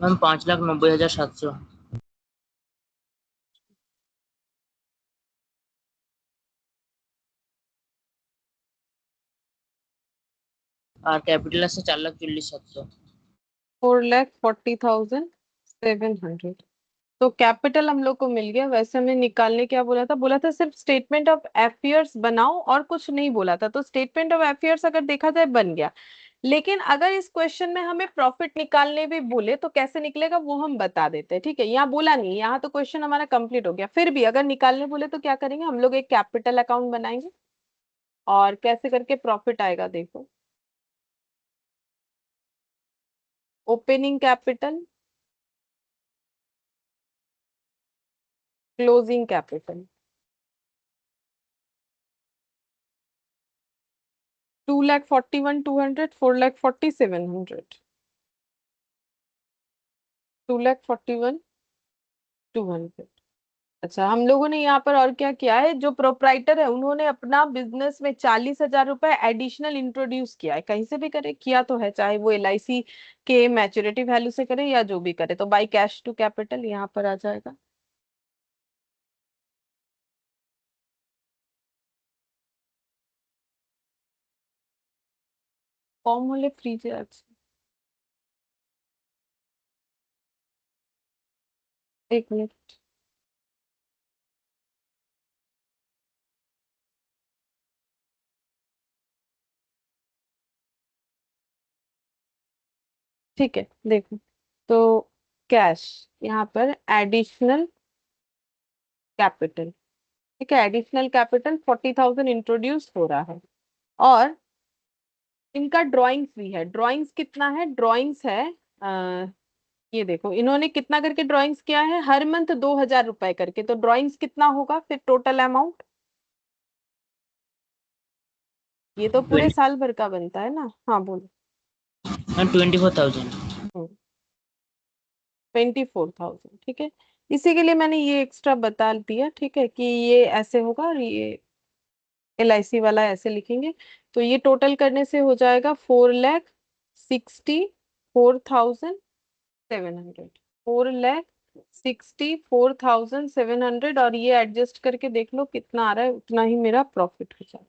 B: मैम 5,90,700। আর ক্যাপিটাল আছে 4,40,700।
A: 4,40,700। तो कैपिटल हम लोग को मिल गया। वैसे हमें निकालने क्या बोला था? बोला था सिर्फ स्टेटमेंट ऑफ अफेयर्स बनाओ और कुछ नहीं बोला था। तो स्टेटमेंट ऑफ अफेयर्स अगर देखा जाए बन गया। लेकिन अगर इस क्वेश्चन में हमें प्रॉफिट निकालने भी बोले तो कैसे निकलेगा वो हम बता देते हैं। ठीक है, यहाँ बोला नहीं, यहाँ तो क्वेश्चन हमारा कंप्लीट हो गया। फिर भी अगर निकालने बोले तो क्या करेंगे हम लोग? एक कैपिटल अकाउंट बनाएंगे और कैसे करके प्रॉफिट आएगा देखो। Opening capital, closing capital. 2,41,200, 4,40,700। 2,41,200। अच्छा, हम लोगों ने यहाँ पर और क्या किया है? जो प्रोप्राइटर है उन्होंने अपना बिजनेस में 40,000 रुपए एडिशनल इंट्रोड्यूस किया है। कहीं से भी करे, किया तो है, चाहे वो LIC के मैच्योरिटी वैल्यू से करे या जो भी करे। तो बाई कैश टू कैपिटल यहाँ पर आ जाएगा। कम होले फ्रीज আছে। एक मिनट। ठीक है, देखो। तो कैश, यहाँ पर एडिशनल कैपिटल। ठीक है, एडिशनल कैपिटल 40,000 इंट्रोड्यूस हो रहा है। और इनका ड्राइंग्स भी है। ड्राइंग्स कितना है? ड्राइंग्स है ये देखो, इन्होंने कितना करके ड्राइंग्स किया है? हर मंथ 2,000 रुपए करके। तो ड्राइंग्स कितना होगा फिर टोटल अमाउंट? ये तो पूरे
B: 20।
A: साल भर का बनता है ना। हाँ बोलो।
B: मैम 24,000।
A: 24,000। ठीक है, इसी के लिए मैंने ये एक्स्ट्रा बता दिया। ठीक है, कि ये ऐसे होगा और ये LIC वाला ऐसे लिखेंगे। तो ये टोटल करने से हो जाएगा 4,64,700। 4,64,700। और ये एडजस्ट करके देख लो कितना आ रहा है, उतना ही मेरा प्रॉफिट हो जाएगा।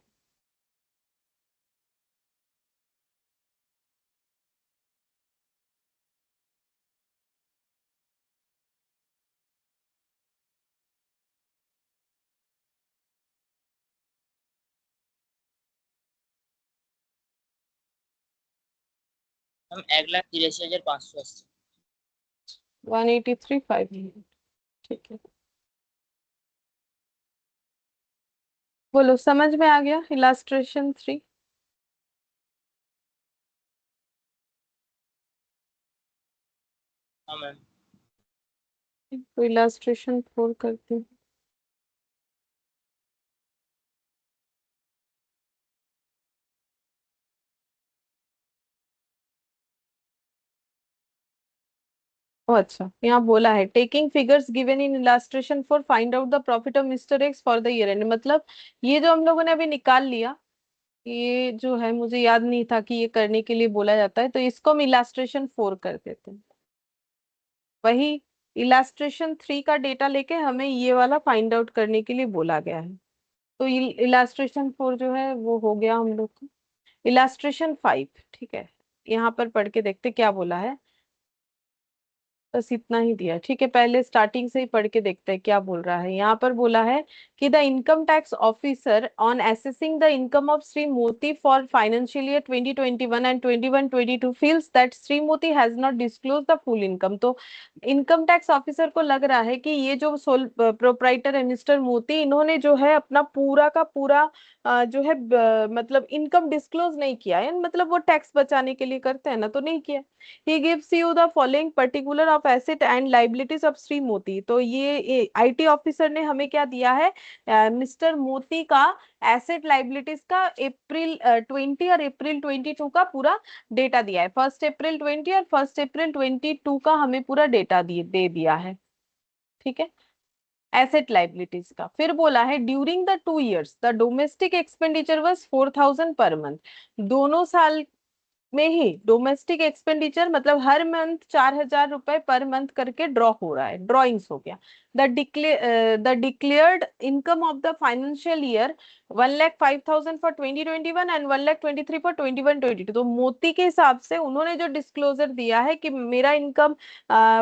B: मैम 1,83,500 আসছে।
A: 183,500। ठीक है, बोलो समझ में आ गया इलास्ट्रेशन 3?
B: हाँ मैम।
A: तो इलास्ट्रेशन 4 करती हूँ। ओ अच्छा, यहाँ बोला है taking figures given in illustration for find out the profit of mister x for the year and. मतलब ये जो हम लोगों ने अभी निकाल लिया, ये जो है मुझे याद नहीं था कि ये करने के लिए बोला जाता है। तो इसको हम इलास्ट्रेशन 4 कर देते हैं। वही इलास्ट्रेशन 3 का डेटा लेके हमें ये वाला फाइंड आउट करने के लिए बोला गया है। तो इलास्ट्रेशन 4 जो है वो हो गया हम लोग का। इलास्ट्रेशन 5, ठीक है, यहाँ पर पढ़ के देखते क्या बोला है। बस इतना ही दिया, ठीक है। पहले स्टार्टिंग से ही पढ़ के देखते हैं क्या बोल रहा है। यहाँ पर बोला है कि the income tax officer on assessing the income of Shri Moti for financial year 2021 and 21-22 feels that Shri Moti has not disclose the full income. तो इनकम टैक्स ऑफिसर को लग रहा है कि ये जो सोल प्रोप्राइटर है मिस्टर मोती, इन्होंने जो है अपना पूरा का पूरा जो है मतलब इनकम डिस्क्लोज नहीं किया है, मतलब वो टैक्स बचाने के लिए करते हैं ना, तो नहीं किया। he gives you the following particular of asset and liabilities of Shri मोती। तो ये आईटी ऑफिसर ने हमें क्या दिया है, मिस्टर मोती का एसेट लाइबिलिटीज का अप्रैल 20 और अप्रैल 22 का पूरा डेटा दिया है। 1 अप्रैल 20 और 1 अप्रैल 22 का हमें पूरा डेटा दे दिया है, ठीक है, एसेट लाइबिलिटीज का। फिर बोला है during the 2 years the domestic expenditure was 4,000 per month. दोनों साल में ही डोमेस्टिक एक्सपेंडिचर मतलब हर मंथ 4,000 रुपए पर मंथ करके ड्रॉ हो रहा है, ड्रॉइंग्स हो गया। The declared income of the financial year 1,05,000 for 2021 and 1,23,000 for 21-22। तो मोती के हिसाब से उन्होंने जो डिस्क्लोजर दिया है कि मेरा इनकम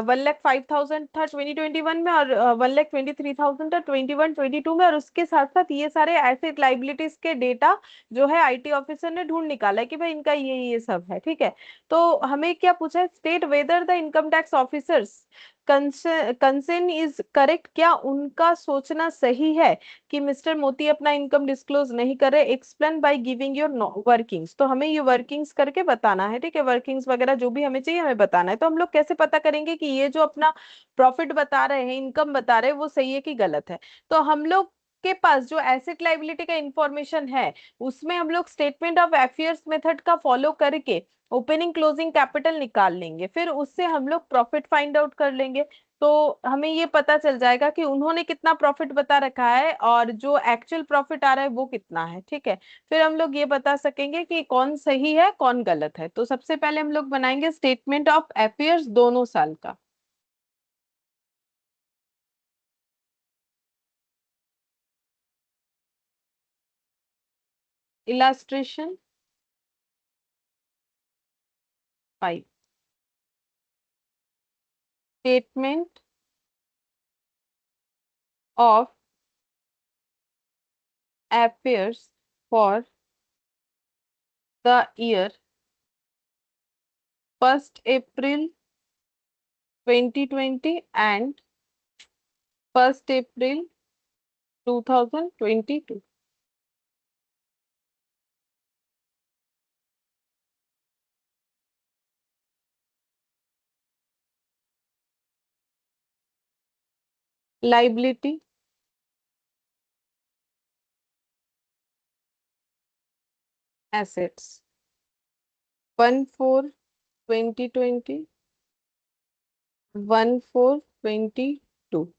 A: 1,05,000 था 2021 में और 1,23,000 था 21-22 में, और उसके साथ साथ ये सारे एसेट लाइबिलिटीज के डेटा जो है आईटी ऑफिसर ने ढूंढ निकाला है कि भाई इनका ये सब है, ठीक है। तो हमें क्या पूछा है, state whether the income tax officers concern is correct, क्या उनका सोचना सही है कि मिस्टर मोती अपना इनकम डिस्क्लोज नहीं करे। Explain by giving your workings. तो हमें ये वर्किंग्स करके बताना है, ठीक है, वर्किंग्स वगैरह जो भी हमें चाहिए हमें बताना है। तो हम लोग कैसे पता करेंगे कि ये जो अपना प्रॉफिट बता रहे हैं, इनकम बता रहे हैं, वो सही है कि गलत है। तो हम लोग के पास जो एसेट लाइबिलिटी का इंफॉर्मेशन है उसमें हम लोग स्टेटमेंट ऑफ अफेयर्स मेथड का फॉलो करके ओपनिंग क्लोजिंग कैपिटल निकाल लेंगे, फिर उससे हम लोग प्रॉफिट फाइंड आउट कर लेंगे। तो हमें ये पता चल जाएगा कि उन्होंने कितना प्रॉफिट बता रखा है और जो एक्चुअल प्रॉफिट आ रहा है वो कितना है, ठीक है। फिर हम लोग ये बता सकेंगे कि कौन सही है कौन गलत है। तो सबसे पहले हम लोग बनाएंगे स्टेटमेंट ऑफ अफेयर्स दोनों साल का। Illustration 5, statement of affairs for the year 1 April 2020 and 1 April 2022। Liability assets 1/4/2020, 1/4/22।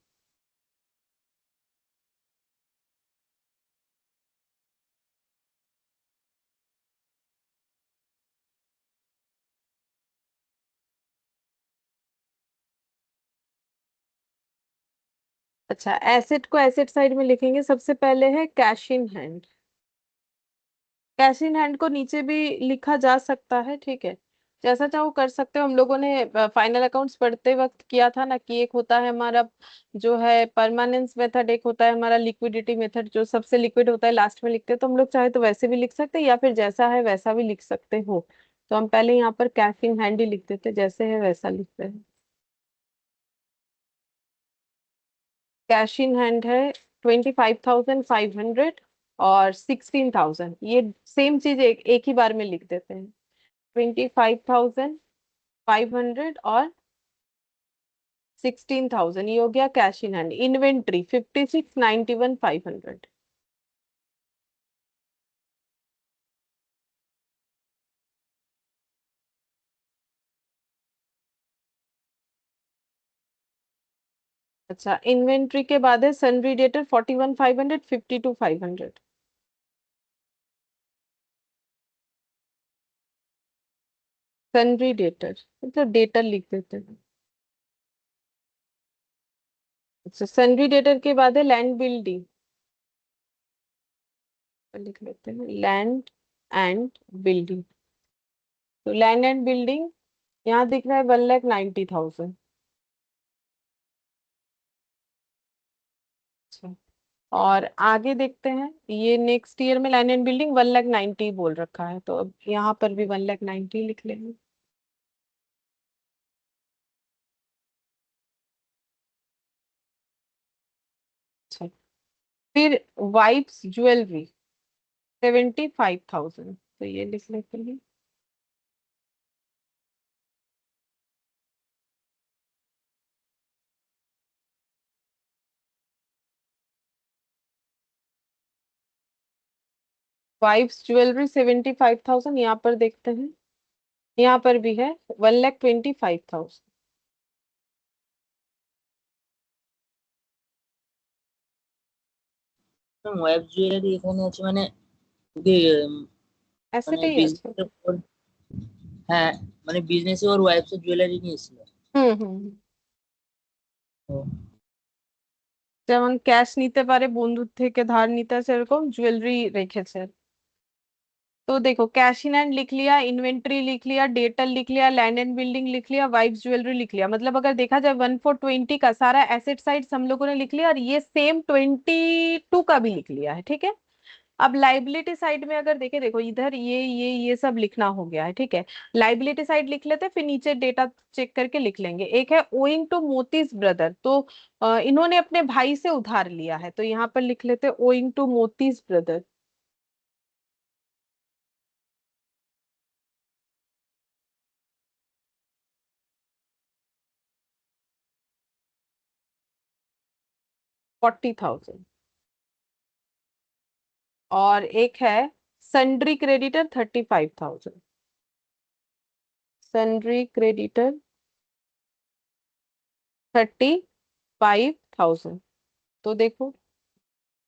A: अच्छा, एसेट को एसेट साइड में लिखेंगे। सबसे पहले है cash in hand. Cash in hand को नीचे भी लिखा जा सकता है, ठीक है, जैसा चाहो कर सकते हो। हम लोगों ने फाइनल अकाउंट्स पढ़ते वक्त किया था ना कि एक होता है हमारा जो है परमानेंस मेथड, एक होता है हमारा लिक्विडिटी मेथड, जो सबसे लिक्विड होता है लास्ट में लिखते हैं। तो हम लोग चाहे तो वैसे भी लिख सकते हैं या फिर जैसा है वैसा भी लिख सकते हो। तो हम पहले यहाँ पर कैश इन हैंड ही लिख देते, जैसे है वैसा लिखते हैं। कैश इन हैंड है 25,500 और 16,000, ये सेम चीज एक ही बार में लिख देते हैं। 25,500 और 16,000, ये हो गया कैश इन हैंड। इन्वेंट्री 56,91,500। अच्छा, इन्वेंट्री के बाद है सन्ड्री डेटर 41,500, 52,500। सन्ड्री डेटर मतलब डेटर लिख देते हैं। अच्छा, सन्ड्री डेटर के बाद है लैंड बिल्डिंग, लिख लेते हैं लैंड एंड बिल्डिंग। तो लैंड एंड बिल्डिंग यहाँ दिख रहा है 1,90,000। और आगे देखते हैं, ये नेक्स्ट ईयर में लैंड एंड बिल्डिंग 1,90,000 बोल रखा है, तो अब यहाँ पर भी 1,90,000 लिख लेंगे। अच्छा, फिर वाइफ्स ज्वेलरी 75,000, तो ये लिख लेते हैं। वाइफ्स ज्वेलरी 75,000, यहाँ पर देखते हैं, यहाँ पर भी है 1,25,000।
B: ওয়েব জুয়েলারি এখানে আছে মানে ওকে
A: ऐसे
B: মানে
A: ही আছে।
B: বিজনেস হ্যাঁ মানে বিজনেসে ওর ওয়াইফের জুয়েলারি নিয়েছিল।
A: হুম।
B: ও,
A: যেমন ক্যাশ নিতে পারে, বন্ধুর থেকে ধার নিতে আছে, এরকম জুয়েলারি রেখেছে। तो देखो, कैश इन हैंड लिख लिया, इन्वेंट्री लिख लिया, डेटल लिख लिया, लैंड एंड बिल्डिंग लिख लिया, वाइफ्स ज्वेलरी लिख लिया। मतलब अगर देखा जाए 1,420 का सारा एसेट साइड्स हम लोगों ने लिख लिया, और ये सेम 22 का भी लिख लिया है, ठीक है। अब लाइबिलिटी साइड में अगर देखें, देखो इधर ये सब लिखना हो गया है, ठीक है। लाइबिलिटी साइड लिख लेते हैं, फिर नीचे डेटा चेक करके लिख लेंगे। एक है ओइंग टू मोतीज ब्रदर, तो इन्होंने अपने भाई से उधार लिया है, तो यहाँ पर लिख लेते हैं ओइंग टू मोतीज ब्रदर। 40,000। और एक है सन्ड्री क्रेडिटर 35,000। Sundry creditor 35,000। तो देखो,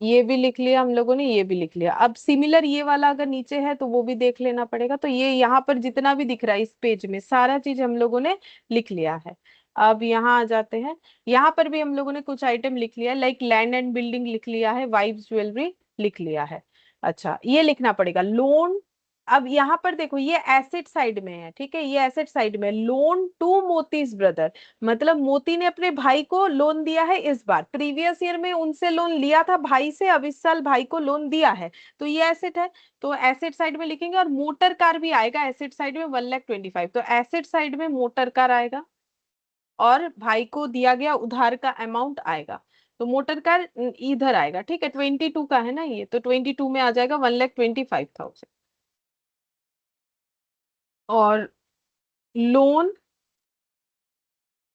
A: ये भी लिख लिया हम लोगों ने, ये भी लिख लिया। अब सिमिलर ये वाला अगर नीचे है तो वो भी देख लेना पड़ेगा। तो ये यहाँ पर जितना भी दिख रहा है इस पेज में, सारा चीज हम लोगों ने लिख लिया है। अब यहाँ आ जाते हैं, यहाँ पर भी हम लोगों ने कुछ आइटम लिख लिया, लाइक लैंड एंड बिल्डिंग लिख लिया है, वाइफ्स ज्वेलरी लिख लिया है। अच्छा, ये लिखना पड़ेगा लोन। अब यहाँ पर देखो, ये एसेट साइड में है, ठीक है, ये एसेट साइड में, लोन टू मोतीज ब्रदर। मतलब मोती ने अपने भाई को लोन दिया है इस बार, प्रीवियस ईयर में उनसे लोन लिया था भाई से, अब इस साल भाई को लोन दिया है, तो ये एसेट है। तो एसेट साइड में लिखेंगे, और मोटर कार भी आएगा एसेट साइड में 1,25,000, तो एसेट साइड में मोटर कार आएगा, और भाई को दिया गया उधार का अमाउंट आएगा। तो मोटर कार इधर आएगा, ठीक है, 22 का है ना ये, तो 22 में आ जाएगा 1,25,000। और लोन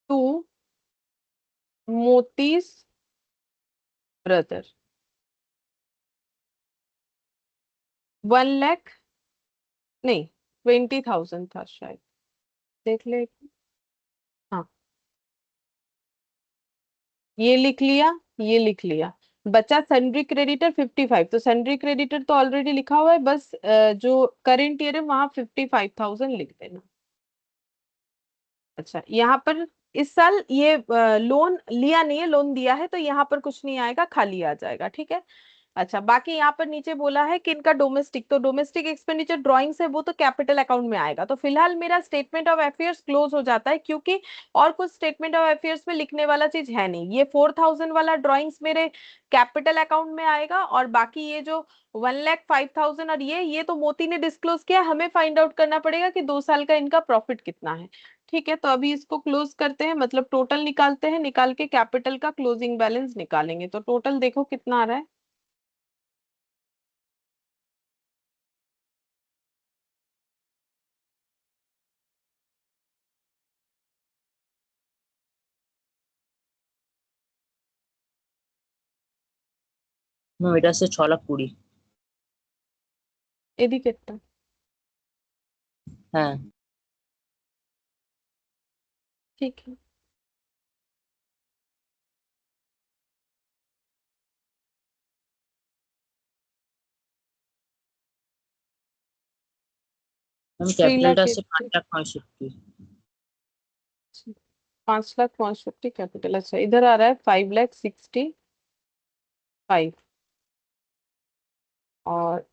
A: टू मोतीज ब्रदर 1 लाख, नहीं, 20,000 था शायद, देख ले। हाँ, ये लिख लिया, ये लिख लिया। बचा सन्ड्री क्रेडिटर 55, तो सन्ड्री क्रेडिटर तो ऑलरेडी लिखा हुआ है, बस जो करेंट ईयर है वहां 55,000 लिख देना। अच्छा, यहाँ पर इस साल ये लोन लिया नहीं है, लोन दिया है, तो यहाँ पर कुछ नहीं आएगा, खाली आ जाएगा, ठीक है। अच्छा, बाकी यहाँ पर नीचे बोला है कि इनका डोमेस्टिक, तो डोमेस्टिक एक्सपेंडिचर ड्राइंग्स है वो तो कैपिटल अकाउंट में आएगा, तो फिलहाल मेरा स्टेटमेंट ऑफ अफेयर्स क्लोज हो जाता है, क्योंकि और कुछ स्टेटमेंट ऑफ अफेयर्स में लिखने वाला चीज है नहीं। ये 4,000 वाला ड्राइंग्स मेरे कैपिटल अकाउंट में आएगा, और बाकी ये जो 1,05,000 और ये तो मोती ने डिस्क्लोज किया, हमें फाइंड आउट करना पड़ेगा कि 2 साल का इनका प्रॉफिट कितना है। ठीक है, तो अभी इसको क्लोज करते हैं, मतलब टोटल निकालते हैं, निकाल के कैपिटल का क्लोजिंग बैलेंस निकालेंगे। तो टोटल देखो कितना आ रहा है।
B: এটা হচ্ছে 6,20,000।
A: এদিকে একটা।
B: হ্যাঁ,
A: ठीक है।
B: আমি
A: 3 लाख
B: ক্যাপিটালটা হচ্ছে
A: 80।
B: 5,65,000।
A: 5,65,000 कैपिटल। अच्छा, इधर आ रहा है 5,65,000। और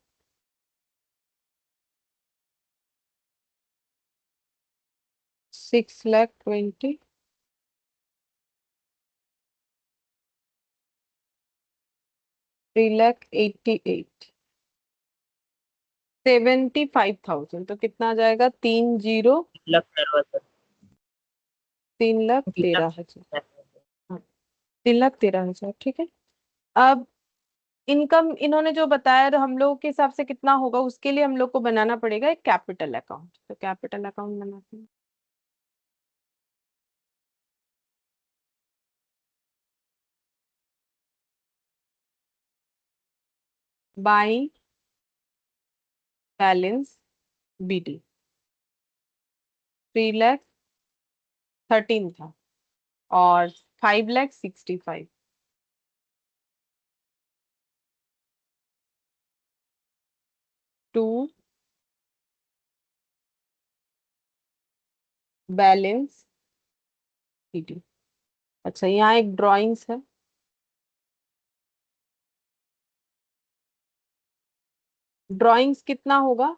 A: 6,20,000। 3,88,000, 75,000, तो कितना आ जाएगा?
B: 1 लाख 13,000।
A: 3,13,000।
B: 3 लाख।
A: हाँ, 3,13,000, ठीक है। अब इनकम इन्होंने जो बताया, तो हम लोगों के हिसाब से कितना होगा, उसके लिए हम लोग को बनाना पड़ेगा एक कैपिटल अकाउंट। तो कैपिटल अकाउंट बनाते हैं। बाइंग बैलेंस BD 3,13,000 था, और 5,65,000। To balance BD। अच्छा, यहाँ एक ड्राइंग्स है। ड्राइंग्स कितना होगा?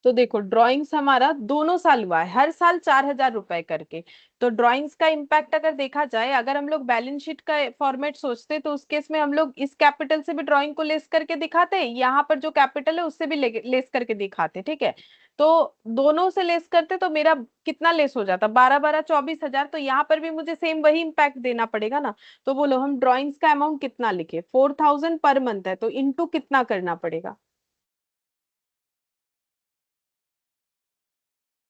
A: तो देखो, ड्राइंग्स हमारा दोनों साल हुआ है, हर साल 4,000 रुपए करके। तो ड्राइंग्स का इम्पैक्ट अगर देखा जाए, अगर हम लोग बैलेंस शीट का फॉर्मेट सोचते, तो उस केस में हम लोग इस कैपिटल से भी ड्राइंग को लेस करके दिखाते, यहाँ पर जो कैपिटल है उससे भी लेस करके दिखाते, ठीक है। तो दोनों से लेस करते तो मेरा कितना लेस हो जाता? 12-12 24,000। तो यहाँ पर भी मुझे सेम वही इम्पैक्ट देना पड़ेगा ना। तो बोलो, हम ड्राइंग्स का अमाउंट कितना लिखे? 4,000 पर मंथ है, तो इंटू कितना करना पड़ेगा?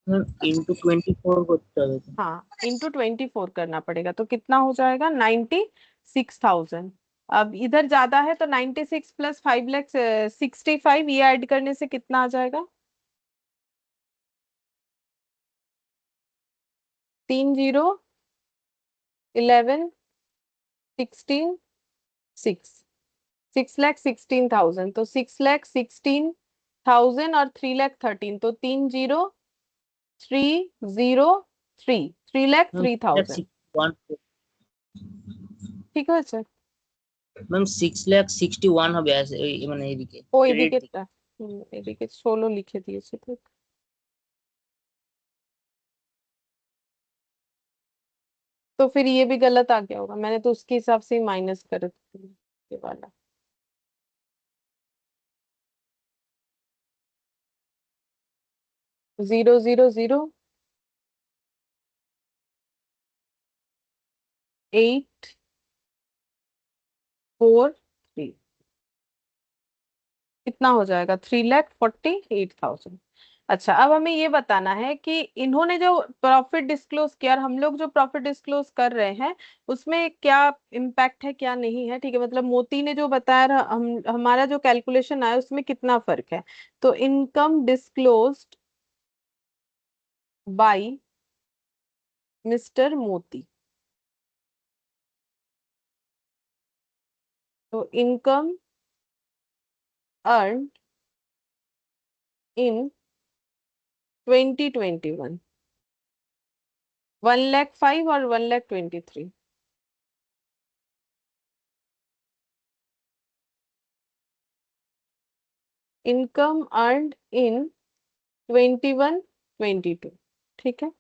B: मैम into 24 করতে হবে তো।
A: हाँ, into 24 करना पड़ेगा, तो कितना हो जाएगा? 96,000। अब इधर ज्यादा है, तो 96 प्लस 5,65,000, ये ऐड करने से कितना आ जाएगा? 3, 0, 11, 16, 6,16,000। तो 6,16,000 और 3,13,000, तो 3,0,3,0,3, three lakh
B: ma'am
A: three
B: 6 lakh
A: thousand
B: 61।
A: ঠিক আছে।
B: ম্যাম 6 লাখ 61 হবে মানে এদিকে
A: ও
B: ক্রেডিট দিকে।
A: এদিকেরটা, এদিকে 16 লিখে দিয়েছে, ঠিক। तो फिर ये भी गलत आ गया होगा, मैंने तो उसके हिसाब से ही माइनस कर ये वाला। 0,0,0,8,4,3, कितना हो जाएगा? 3,48,000। अच्छा, अब हमें ये बताना है कि इन्होंने जो प्रॉफिट डिस्क्लोज किया, और हम लोग जो प्रॉफिट डिस्क्लोज कर रहे हैं, उसमें क्या इम्पैक्ट है क्या नहीं है, ठीक है। मतलब मोती ने जो बताया, हम हमारा जो कैलकुलेशन आया उसमें कितना फर्क है। तो इनकम डिस्क्लोज्ड बाय मिस्टर मोती। तो इनकम अर्न इन 2021, 1,05,000 और 1,23,000। इनकम अर्न इन 21-22, ठीक है।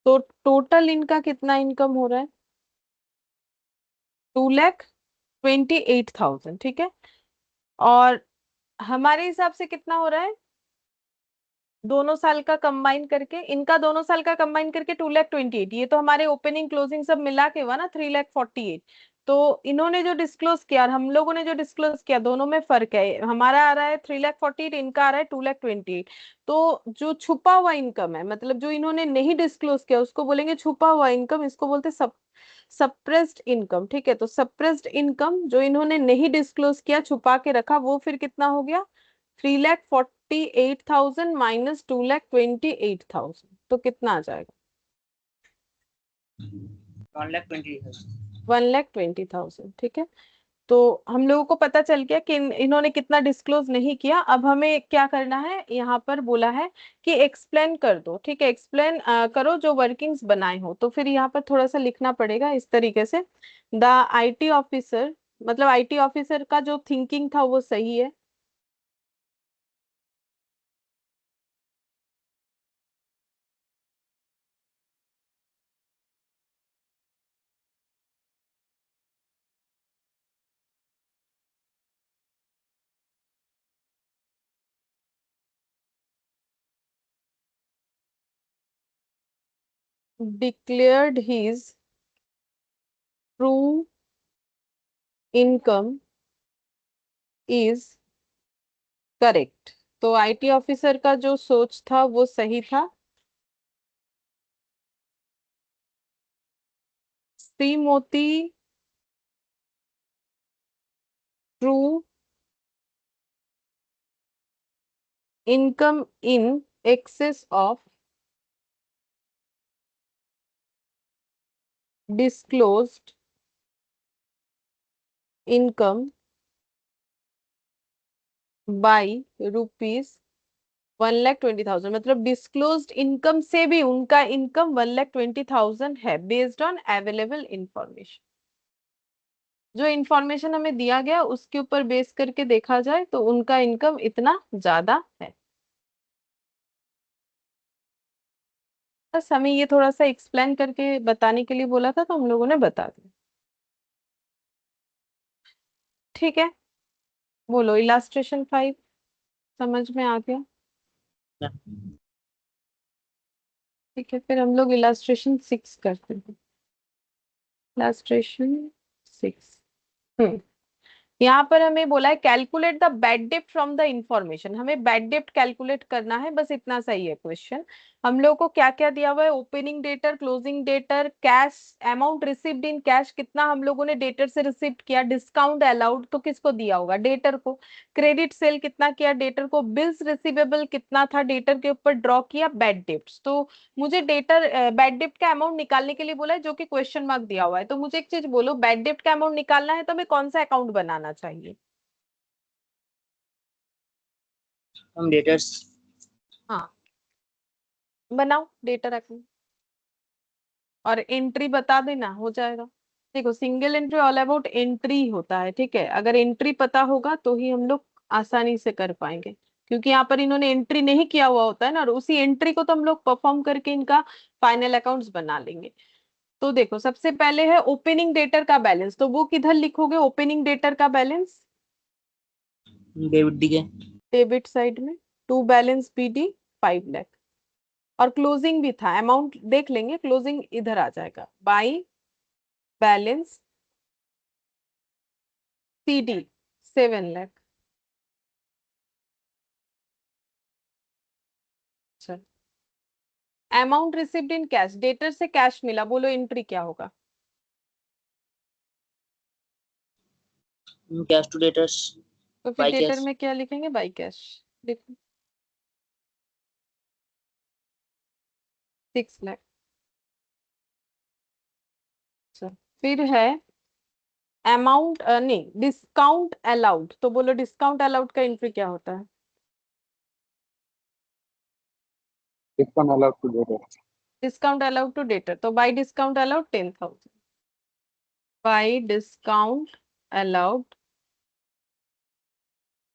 A: तो टोटल इनका कितना इनकम हो रहा है? 2,28,000, ठीक है। और हमारे हिसाब से कितना हो रहा है? दोनों साल का कंबाइन करके, इनका दोनों साल का कंबाइन करके 2,28,000। ये तो हमारे ओपनिंग क्लोजिंग सब मिला के हुआ ना, 3,48,000। तो इन्होंने जो डिस्क्लोज किया और हम लोगों ने जो डिस्क्लोज किया, दोनों में फर्क है। हमारा आ रहा है 3,48,000, इनका आ रहा है 2,28,000। तो जो छुपा हुआ इनकम है, मतलब जो इन्होंने नहीं डिस्क्लोज किया, उसको बोलेंगे छुपा हुआ इनकम, इसको बोलते सप्रेस्ड इनकम, ठीक है। तो सप्रेस्ड इनकम जो इन्होंने नहीं डिस्क्लोज किया, छुपा के रखा, वो फिर कितना हो गया? 3,48,000 माइनस 2,28,000, तो कितना आ जाएगा?
B: 1,20,000।
A: 1,20,000, ठीक है। तो हम लोगों को पता चल गया कि इन्होंने कितना डिस्क्लोज नहीं किया। अब हमें क्या करना है, यहाँ पर बोला है कि एक्सप्लेन कर दो, ठीक है। एक्सप्लेन करो जो वर्किंग्स बनाए हो। तो फिर यहाँ पर थोड़ा सा लिखना पड़ेगा इस तरीके से, द IT ऑफिसर, मतलब IT ऑफिसर का जो थिंकिंग था वो सही है। declared his true income is correct। तो आईटी ऑफिसर का जो सोच था वो सही था। Shrimati true income in excess of disclosed income by ₹1,20,000, मतलब डिस्क्लोज्ड इनकम से भी उनका इनकम 1,20,000 है बेस्ड ऑन अवेलेबल इंफॉर्मेशन। जो इंफॉर्मेशन हमें दिया गया उसके ऊपर बेस करके देखा जाए तो उनका इनकम इतना ज्यादा है। बस हमें ये थोड़ा सा एक्सप्लेन करके बताने के लिए बोला था तो हम लोगों ने बता दिया। ठीक है, बोलो इलास्ट्रेशन 5 समझ में आ गया? ठीक है, फिर हम लोग इलास्ट्रेशन 6 करते हैं। इलास्ट्रेशन 6। यहाँ पर हमें बोला है कैलकुलेट द बैड डेप्ट फ्रॉम द इंफॉर्मेशन। हमें बैड डेप्ट कैलकुलेट करना है, बस इतना सही है क्वेश्चन। हम लोग को क्या क्या दिया हुआ है? Opening debtor, closing debtor, cash, amount received in cash, कितना हम लोगों ने डेटर से रिसीव किया, डिस्काउंट अलाउड तो किसको दिया होगा? डेटर को। क्रेडिट सेल कितना किया डेटर को, बिल्स रिसीवेबल कितना था डेटर के ऊपर ड्रॉ किया, बैड डेप्ट। तो मुझे डेटर बैड डेप्ट का अमाउंट निकालने के लिए बोला है जो कि क्वेश्चन मार्क दिया हुआ है। तो मुझे एक चीज बोलो, बैड डेप्ट का अमाउंट निकालना है तो हमें कौन सा अकाउंट बनाना चाहिए?
B: हम डेटर्स।
A: हाँ, बनाओ डेटर अकाउंट और एंट्री बता देना, हो जाएगा। देखो single entry all about entry होता है, ठीक है? अगर एंट्री पता होगा तो ही हम लोग आसानी से कर पाएंगे, क्योंकि यहाँ पर इन्होंने एंट्री नहीं किया हुआ होता है ना, और उसी एंट्री को तो हम लोग परफॉर्म करके इनका फाइनल अकाउंट्स बना लेंगे। तो देखो सबसे पहले है ओपनिंग डेटर का बैलेंस, तो वो किधर लिखोगे ओपनिंग डेटर का बैलेंस?
B: डेबिट डी के।
A: डेबिट साइड में। To balance BD 5 lakh. और क्लोजिंग भी था, अमाउंट देख लेंगे, क्लोजिंग इधर आ जाएगा बाई बैलेंस सीडी 7 लाख। अच्छा, amount received in cash, debtor से कैश मिला, बोलो एंट्री क्या होगा?
B: Cash to debtors.
A: तो फिर
B: बाय
A: डेटर
B: कैश।
A: में क्या लिखेंगे? By cash. देखो 6 लाख। अच्छा, फिर है अमाउंट नहीं, डिस्काउंट अलाउड, तो बोलो डिस्काउंट अलाउड का एंट्री क्या होता है?
C: Discount allowed to debtor.
A: Discount allowed to debtor, तो by discount allowed 10,000। By discount allowed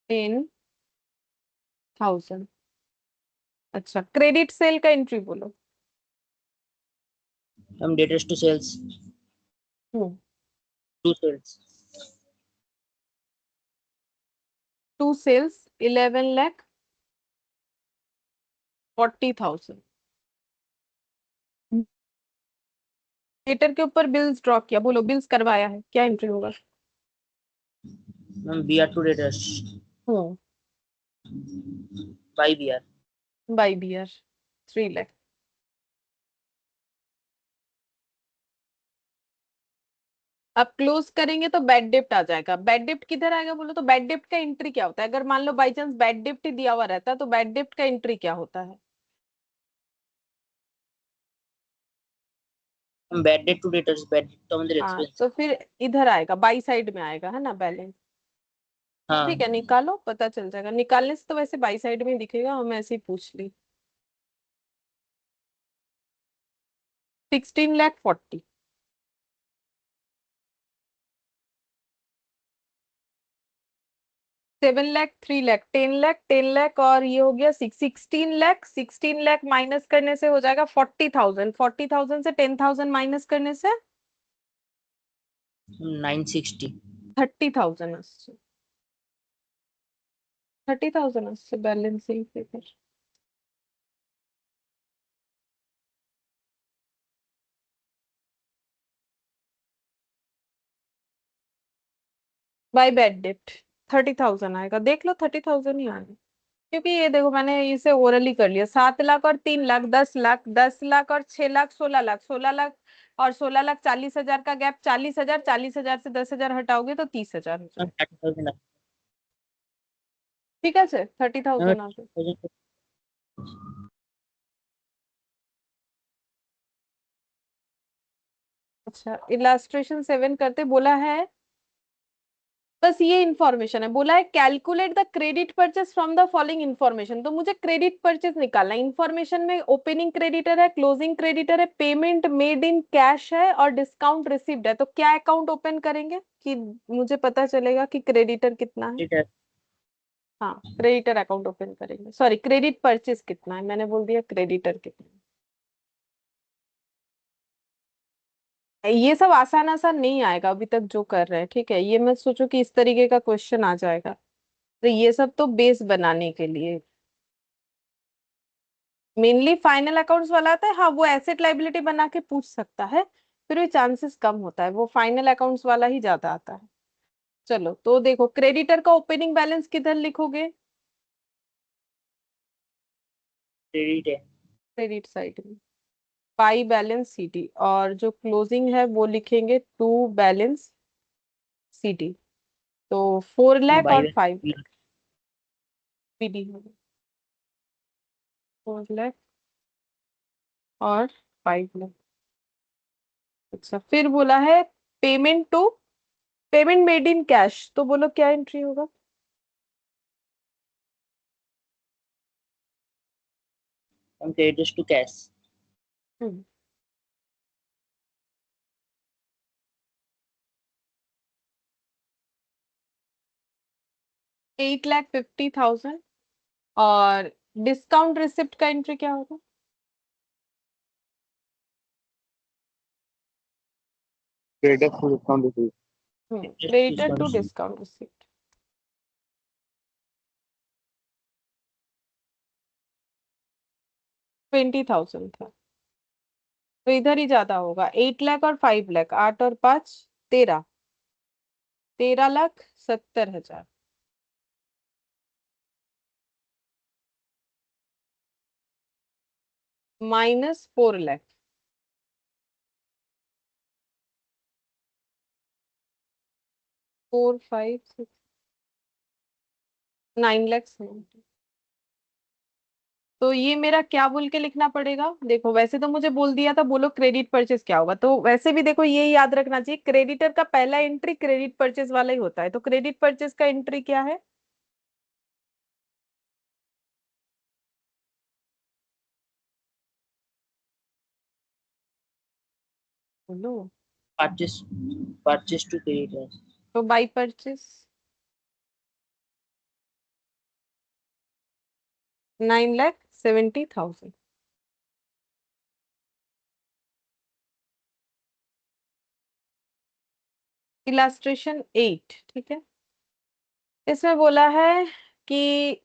A: 10,000। अच्छा, क्रेडिट सेल का एंट्री बोलो।
B: हम debtors to sales.
A: Hmm
B: to sales.
A: To sales 11,40,000। Debtor के ऊपर बिल्स ड्रॉ किया, बोलो बिल्स करवाया है, क्या एंट्री होगा?
B: हम B R to debtors.
A: Hmm
B: by B R.
A: By BR 3 lakh. अब क्लोज करेंगे तो बैड डेप्ट आ जाएगा। बैड डेप्ट किधर आएगा बोलो? तो बैड डेप्ट का एंट्री क्या होता है? अगर मान लो बाई चांस बैड डेप्ट ही दिया हुआ रहता है तो बैड डेप्ट का एंट्री क्या होता है?
B: हम bad debt to debtors. Bad debt तो हमारे
A: हाँ,
B: एक्सपेंस।
A: तो फिर इधर आएगा, बाई साइड में आएगा, है ना बैलेंस। ठीक
B: हाँ।
A: है, निकालो पता चल जाएगा। निकालने से तो वैसे बाई साइड में ही दिखेगा, हम ऐसे ही पूछ ली। 16,40,000। 7 लाख, 3 लाख, 10 लाख, 10 लाख, और ये हो गया 16 लाख। 16 लाख माइनस करने से हो जाएगा 40,000। 40,000 से 10,000 माइनस करने से
B: 960।
A: 30,000। 30,000 से balancing figure. By bad debt 30,000 आएगा, देख लो 30,000 ही आएगा। क्योंकि ये देखो मैंने इसे ओरली कर लिया, 7 लाख और 3 लाख, 10 लाख, 10 लाख और 6 लाख, 16 लाख, 16 लाख और 16 लाख, 40,000 का गैप, 40,000, 40,000 से 10,000 हटाओगे तो 30,000 हो
B: मैम
A: जाएगा।
B: 30,000
A: ठीक है सर, 30,000 आ गए। अच्छा, इलास्ट्रेशन 7 करते बोला है, बस ये इंफॉर्मेशन है, बोला है calculate the credit purchase from the following information. तो मुझे क्रेडिट परचेस निकालना है। इंफॉर्मेशन में ओपनिंग क्रेडिटर है, क्लोजिंग क्रेडिटर है, पेमेंट मेड इन कैश है और डिस्काउंट रिसीव्ड है। तो क्या अकाउंट ओपन करेंगे कि मुझे पता चलेगा कि क्रेडिटर कितना है? हाँ, क्रेडिटर अकाउंट ओपन करेंगे। सॉरी, क्रेडिट परचेस कितना है, मैंने बोल दिया क्रेडिटर कितना है। ये सब आसान आसान नहीं आएगा अभी तक जो कर रहे हैं, ठीक है? ये मत सोचो कि इस तरीके का क्वेश्चन आ जाएगा। तो ये सब तो बेस बनाने के लिए मेनली फाइनल अकाउंट्स वाला आता है। हाँ, वो एसेट लाइबिलिटी बना के पूछ सकता है, फिर भी चांसेस कम होता है, वो फाइनल अकाउंट्स वाला ही ज्यादा आता है। चलो तो देखो, क्रेडिटर का ओपनिंग बैलेंस किधर लिखोगे?
B: क्रेडिट है।
A: क्रेडिट साइड में पाई बैलेंस सीटी, और जो क्लोजिंग है वो लिखेंगे टू बैलेंस सीटी। तो 4 लाख
B: बाई
A: और 5 लाख पीडी होगा, 4 लाख और 5 लाख। अच्छा, फिर बोला है payment to, payment made in cash, तो बोलो क्या एंट्री होगा?
B: Creditors to cash.
A: हम्म 8,50,000। और डिस्काउंट रिसिप्ट का एंट्री क्या होगा?
C: Credit full discount receive.
A: Creditor to discount receipt. 20,000 था, तो इधर ही ज्यादा होगा। 8 लाख और 5 लाख, 8 और 5, 13, 13,70,000 माइनस 4 लाख, 4, 5, 6, 9 लाख। तो ये मेरा क्या बोल के लिखना पड़ेगा? देखो वैसे तो मुझे बोल दिया था, बोलो क्रेडिट परचेस क्या होगा, तो वैसे भी देखो ये याद रखना चाहिए, क्रेडिटर का पहला एंट्री क्रेडिट परचेस वाला ही होता है। तो क्रेडिट परचेस का एंट्री क्या है? बोलो।
B: Purchase, purchase to creditors.
A: तो बाई परचेस 9,70,000। इलास्ट्रेशन 8, ठीक है। इसमें बोला है कि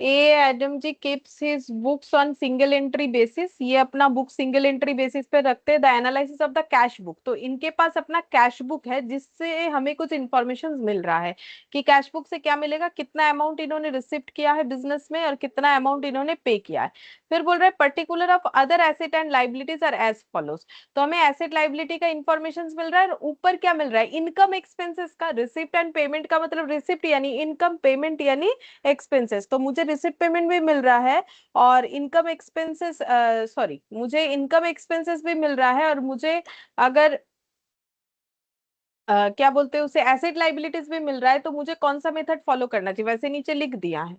A: a Adam ji keeps his books on single entry basis. ये अपना बुक सिंगल एंट्री बेसिस पे रखते हैं। The analysis of the cash book, तो इनके पास अपना कैश बुक है जिससे हमें कुछ इंफॉर्मेशन मिल रहा है कि कैश बुक से क्या मिलेगा, कितना अमाउंट इन्होंने रिसिप्ट किया है बिजनेस में और कितना अमाउंट इन्होंने पे किया है। फिर बोल रहे हैं particular of other asset and liabilities are as follows. तो हमें एसेट लाइबिलिटी का इंफॉर्मेशन मिल रहा है, और ऊपर क्या मिल रहा है, इनकम एक्सपेंसेस का। रिसिप्ट एंड पेमेंट का मतलब रिसिप्ट यानी इनकम, पेमेंट यानी एक्सपेंसेस। तो मुझे रिसिप्ट पेमेंट भी मिल रहा है और इनकम एक्सपेंसेस, सॉरी, मुझे इनकम एक्सपेंसेस भी मिल रहा है, और मुझे अगर क्या बोलते हैं उसे, एसेट लाइबिलिटीज भी मिल रहा है। तो मुझे कौन सा मेथड फॉलो करना चाहिए? वैसे नीचे लिख दिया है,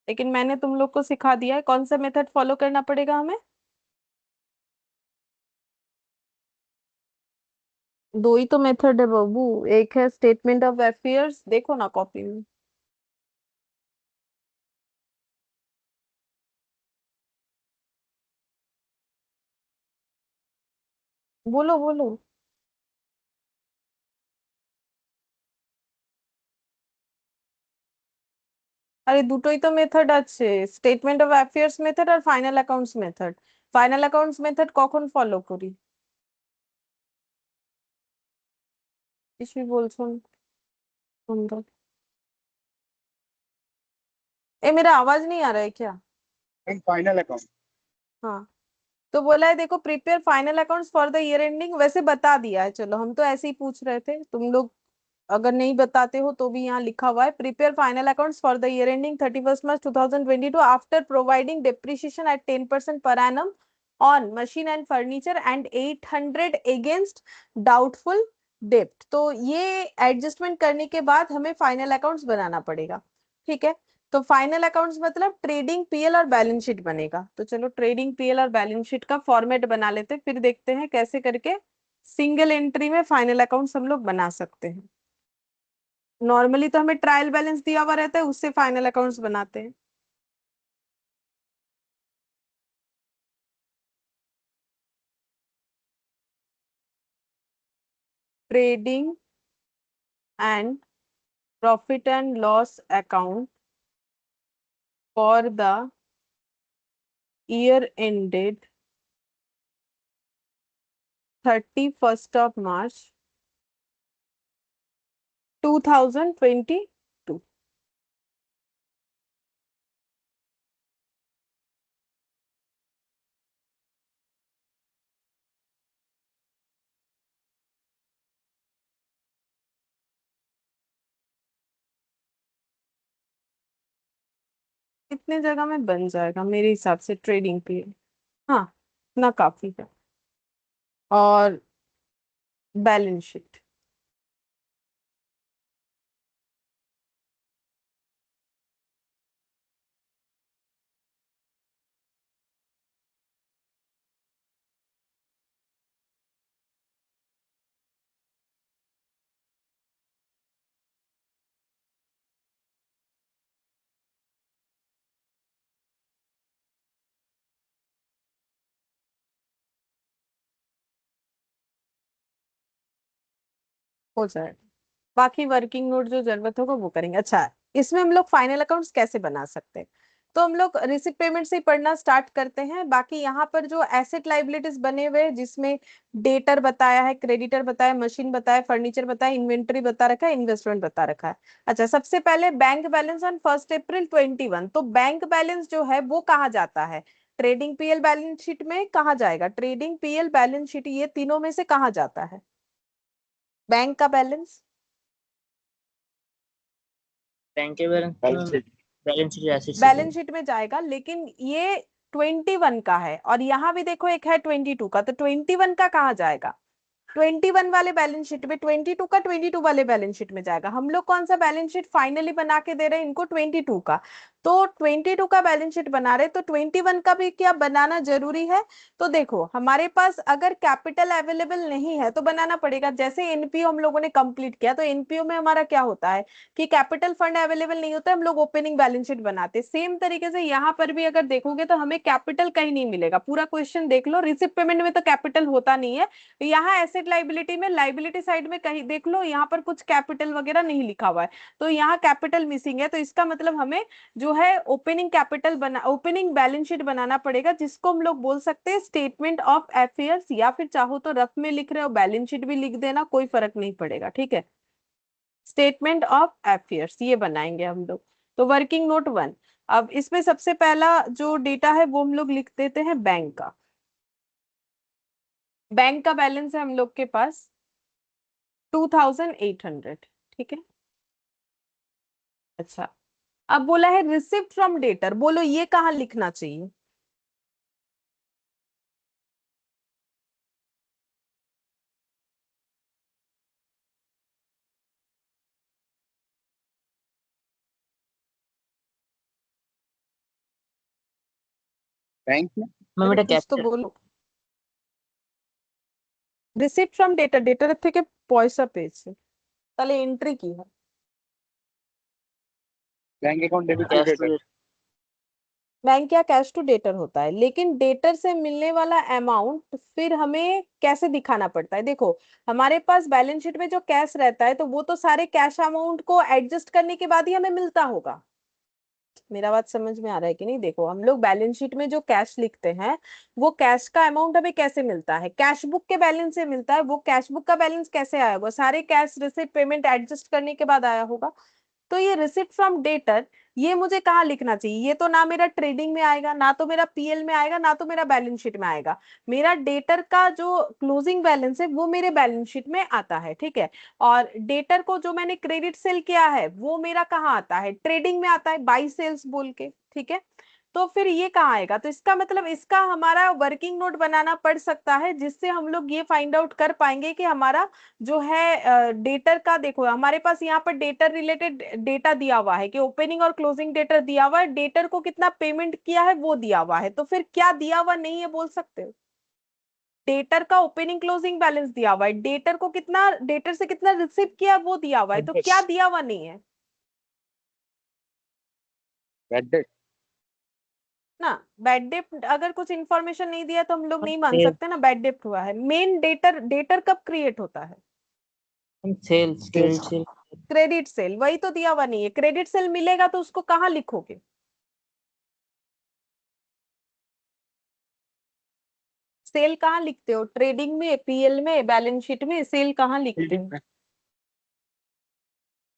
A: लेकिन मैंने तुम लोग को सिखा दिया है कौन सा मेथड फॉलो करना पड़ेगा हमें। दो ही तो मेथड है बाबू, एक है स्टेटमेंट ऑफ अफेयर्स, देखो ना कॉपी में। बोलो बोलो। আরে দুটোই তো মেথড আছে, স্টেটমেন্ট অফ অ্যাফেয়ার্স মেথড আর final accounts method. Final accounts method কখন ফলো করি? কিছুই বলছো না। होगा। मेरा आवाज नहीं आ रहा है क्या?
C: Final account.
A: हाँ, तो बोला है देखो, prepare final accounts for the year ending, वैसे बता दिया है, चलो हम तो ऐसे ही पूछ रहे थे, तुम लोग अगर नहीं बताते हो तो भी यहाँ लिखा हुआ है, prepare final accounts for the year ending 31 March 2022 after providing depreciation at 10% per annum on machine and furniture and 800 against doubtful डेप्ट। तो ये एडजस्टमेंट करने के बाद हमें फाइनल अकाउंट्स बनाना पड़ेगा। ठीक है, तो फाइनल अकाउंट्स मतलब ट्रेडिंग पीएल और बैलेंस शीट बनेगा। तो चलो ट्रेडिंग पीएल और बैलेंस शीट का फॉर्मेट बना लेते हैं, फिर देखते हैं कैसे करके सिंगल एंट्री में फाइनल अकाउंट्स हम लोग बना सकते हैं। नॉर्मली तो हमें ट्रायल बैलेंस दिया हुआ रहता है, उससे फाइनल अकाउंट्स बनाते हैं। Trading and profit and loss account for the year ended 31 March 2022। कितने जगह में बन जाएगा मेरे हिसाब से ट्रेडिंग पीरियड? हाँ, इतना काफी है। और बैलेंस शीट हो जाएगा। बाकी वर्किंग नोट जो जरूरत होगा वो करेंगे। अच्छा, इसमें हम लोग फाइनल अकाउंट्स कैसे बना सकते हैं? तो हम लोग रिसिप्ट पेमेंट से ही पढ़ना स्टार्ट करते हैं। बाकी यहाँ पर जो एसेट लाइबिलिटीज बने हुए हैं, जिसमें डेटर बताया है, क्रेडिटर बताया, मशीन बताया, फर्नीचर बताया, इन्वेंटरी बता रखा है, इन्वेस्टमेंट बता रखा है। अच्छा, सबसे पहले बैंक बैलेंस ऑन 1 April 2021। तो बैंक बैलेंस जो है वो कहाँ जाता है? ट्रेडिंग पीएल बैलेंस शीट में कहाँ जाएगा? ट्रेडिंग पीएल बैलेंस शीट, ये तीनों में से कहाँ जाता है बैंक का बैलेंस?
B: बैंक के balance
C: balance sheet.
B: Balance sheet asset से
A: बैलेंस शीट में जाएगा, लेकिन ये 21 का है और यहाँ भी देखो एक है 22 का, तो 21 का कहाँ जाएगा? 21 वाले बैलेंस शीट में, 22 का 22 वाले बैलेंस शीट में जाएगा। हम लोग कौन सा बैलेंस शीट फाइनली बना के दे रहे हैं इनको? 22 का। तो 22 का बैलेंस शीट बना रहे, तो 21 का भी क्या बनाना जरूरी है? तो देखो, हमारे पास अगर कैपिटल अवेलेबल नहीं है तो बनाना पड़ेगा। जैसे एनपीओ हम लोगों ने कंप्लीट किया, तो एनपीओ में हमारा क्या होता है कि कैपिटल फंड अवेलेबल नहीं होता है, हम लोग ओपनिंग बैलेंस शीट बनाते। सेम तरीके से यहाँ पर भी अगर देखोगे तो हमें कैपिटल कहीं नहीं मिलेगा। पूरा क्वेश्चन देख लो, रिसिप्ट पेमेंट में तो कैपिटल होता नहीं है। यहाँ एसेट लाइबिलिटी में, लाइबिलिटी साइड में कहीं देख लो, यहाँ पर कुछ कैपिटल वगैरह नहीं लिखा हुआ है, तो यहाँ कैपिटल मिसिंग है। तो इसका मतलब हमें जो है ओपनिंग कैपिटल बना, ओपनिंग बैलेंस शीट बनाना पड़ेगा, जिसको हम लोग बोल सकते हैं स्टेटमेंट ऑफ अफेयर्स, या फिर चाहो तो रफ में लिख रहे हो बैलेंस शीट भी लिख देना, कोई फर्क नहीं पड़ेगा। ठीक है, स्टेटमेंट ऑफ अफेयर्स ये बनाएंगे हम लोग। तो वर्किंग नोट 1। अब इसमें सबसे पहला जो डेटा है वो हम लोग लिख देते हैं बैंक का। बैंक का बैलेंस है हम लोग के पास 2800। ठीक है। अच्छा, अब बोला है रिसिप्ट फ्रॉम डेटर, बोलो ये कहाँ लिखना चाहिए?
C: बैंक में।
B: मैं
A: अरे
B: बेटा
A: कुछ तो
B: कैपिटल
A: बोलो। रिसिप्ट फ्रॉम डेटर, डेटर থেকে পয়সা পেয়েছে, তাহলে এন্ট্রি কি হয়?
C: Bank account debit to
B: cash
C: debtor.
B: To
A: bank या कैश टू डेटर होता है, लेकिन डेटर से मिलने वाला अमाउंट फिर हमें कैसे दिखाना पड़ता है? देखो, हमारे पास बैलेंस शीट में जो कैश रहता है तो वो तो सारे कैश अमाउंट को एडजस्ट करने के बाद ही हमें मिलता होगा। मेरा बात समझ में आ रहा है कि नहीं? देखो हम लोग बैलेंस शीट में जो कैश लिखते हैं वो कैश का अमाउंट हमें कैसे मिलता है? कैश बुक के बैलेंस से मिलता है। वो कैश बुक का बैलेंस कैसे आया होगा? सारे कैश रिसिप्ट पेमेंट एडजस्ट करने के बाद आया होगा। तो ये रिसिप्ट फ्रॉम डेटर, ये मुझे कहाँ लिखना चाहिए? ये तो ना मेरा ट्रेडिंग में आएगा, ना तो मेरा पीएल में आएगा, ना तो मेरा बैलेंस शीट में आएगा। मेरा डेटर का जो क्लोजिंग बैलेंस है वो मेरे बैलेंस शीट में आता है, ठीक है। और डेटर को जो मैंने क्रेडिट सेल किया है वो मेरा कहाँ आता है? ट्रेडिंग में आता है, बाई सेल्स बोल के, ठीक है। तो फिर ये कहाँ आएगा? तो इसका मतलब इसका हमारा वर्किंग नोट बनाना पड़ सकता है, जिससे हम लोग ये फाइंड आउट कर पाएंगे कि हमारा जो है डेटर का, देखो हमारे पास यहाँ पर डेटर रिलेटेड डेटा दिया हुआ है कि ओपनिंग और क्लोजिंग डेटर दिया हुआ है, डेटर को कितना पेमेंट किया है वो दिया हुआ है। तो फिर क्या दिया हुआ नहीं है बोल सकते हो? डेटर का ओपनिंग क्लोजिंग बैलेंस दिया हुआ है, डेटर को कितना, डेटर से कितना रिसीव किया वो दिया हुआ है, तो क्या दिया हुआ नहीं है
C: Bad debt.
A: ना? बैड डेट अगर कुछ इंफॉर्मेशन नहीं दिया तो हम लोग नहीं मान
B: सेल्स
A: सकते ना बैड डेट हुआ है। मेन डेटर, डेटर कब क्रिएट होता है?
B: Sales credit sale.
A: Credit sale, वही तो दिया हुआ नहीं है। क्रेडिट सेल मिलेगा तो उसको कहाँ लिखोगे? सेल कहाँ लिखते हो? ट्रेडिंग में, पीएल में, बैलेंस शीट में सेल कहाँ लिखते हो?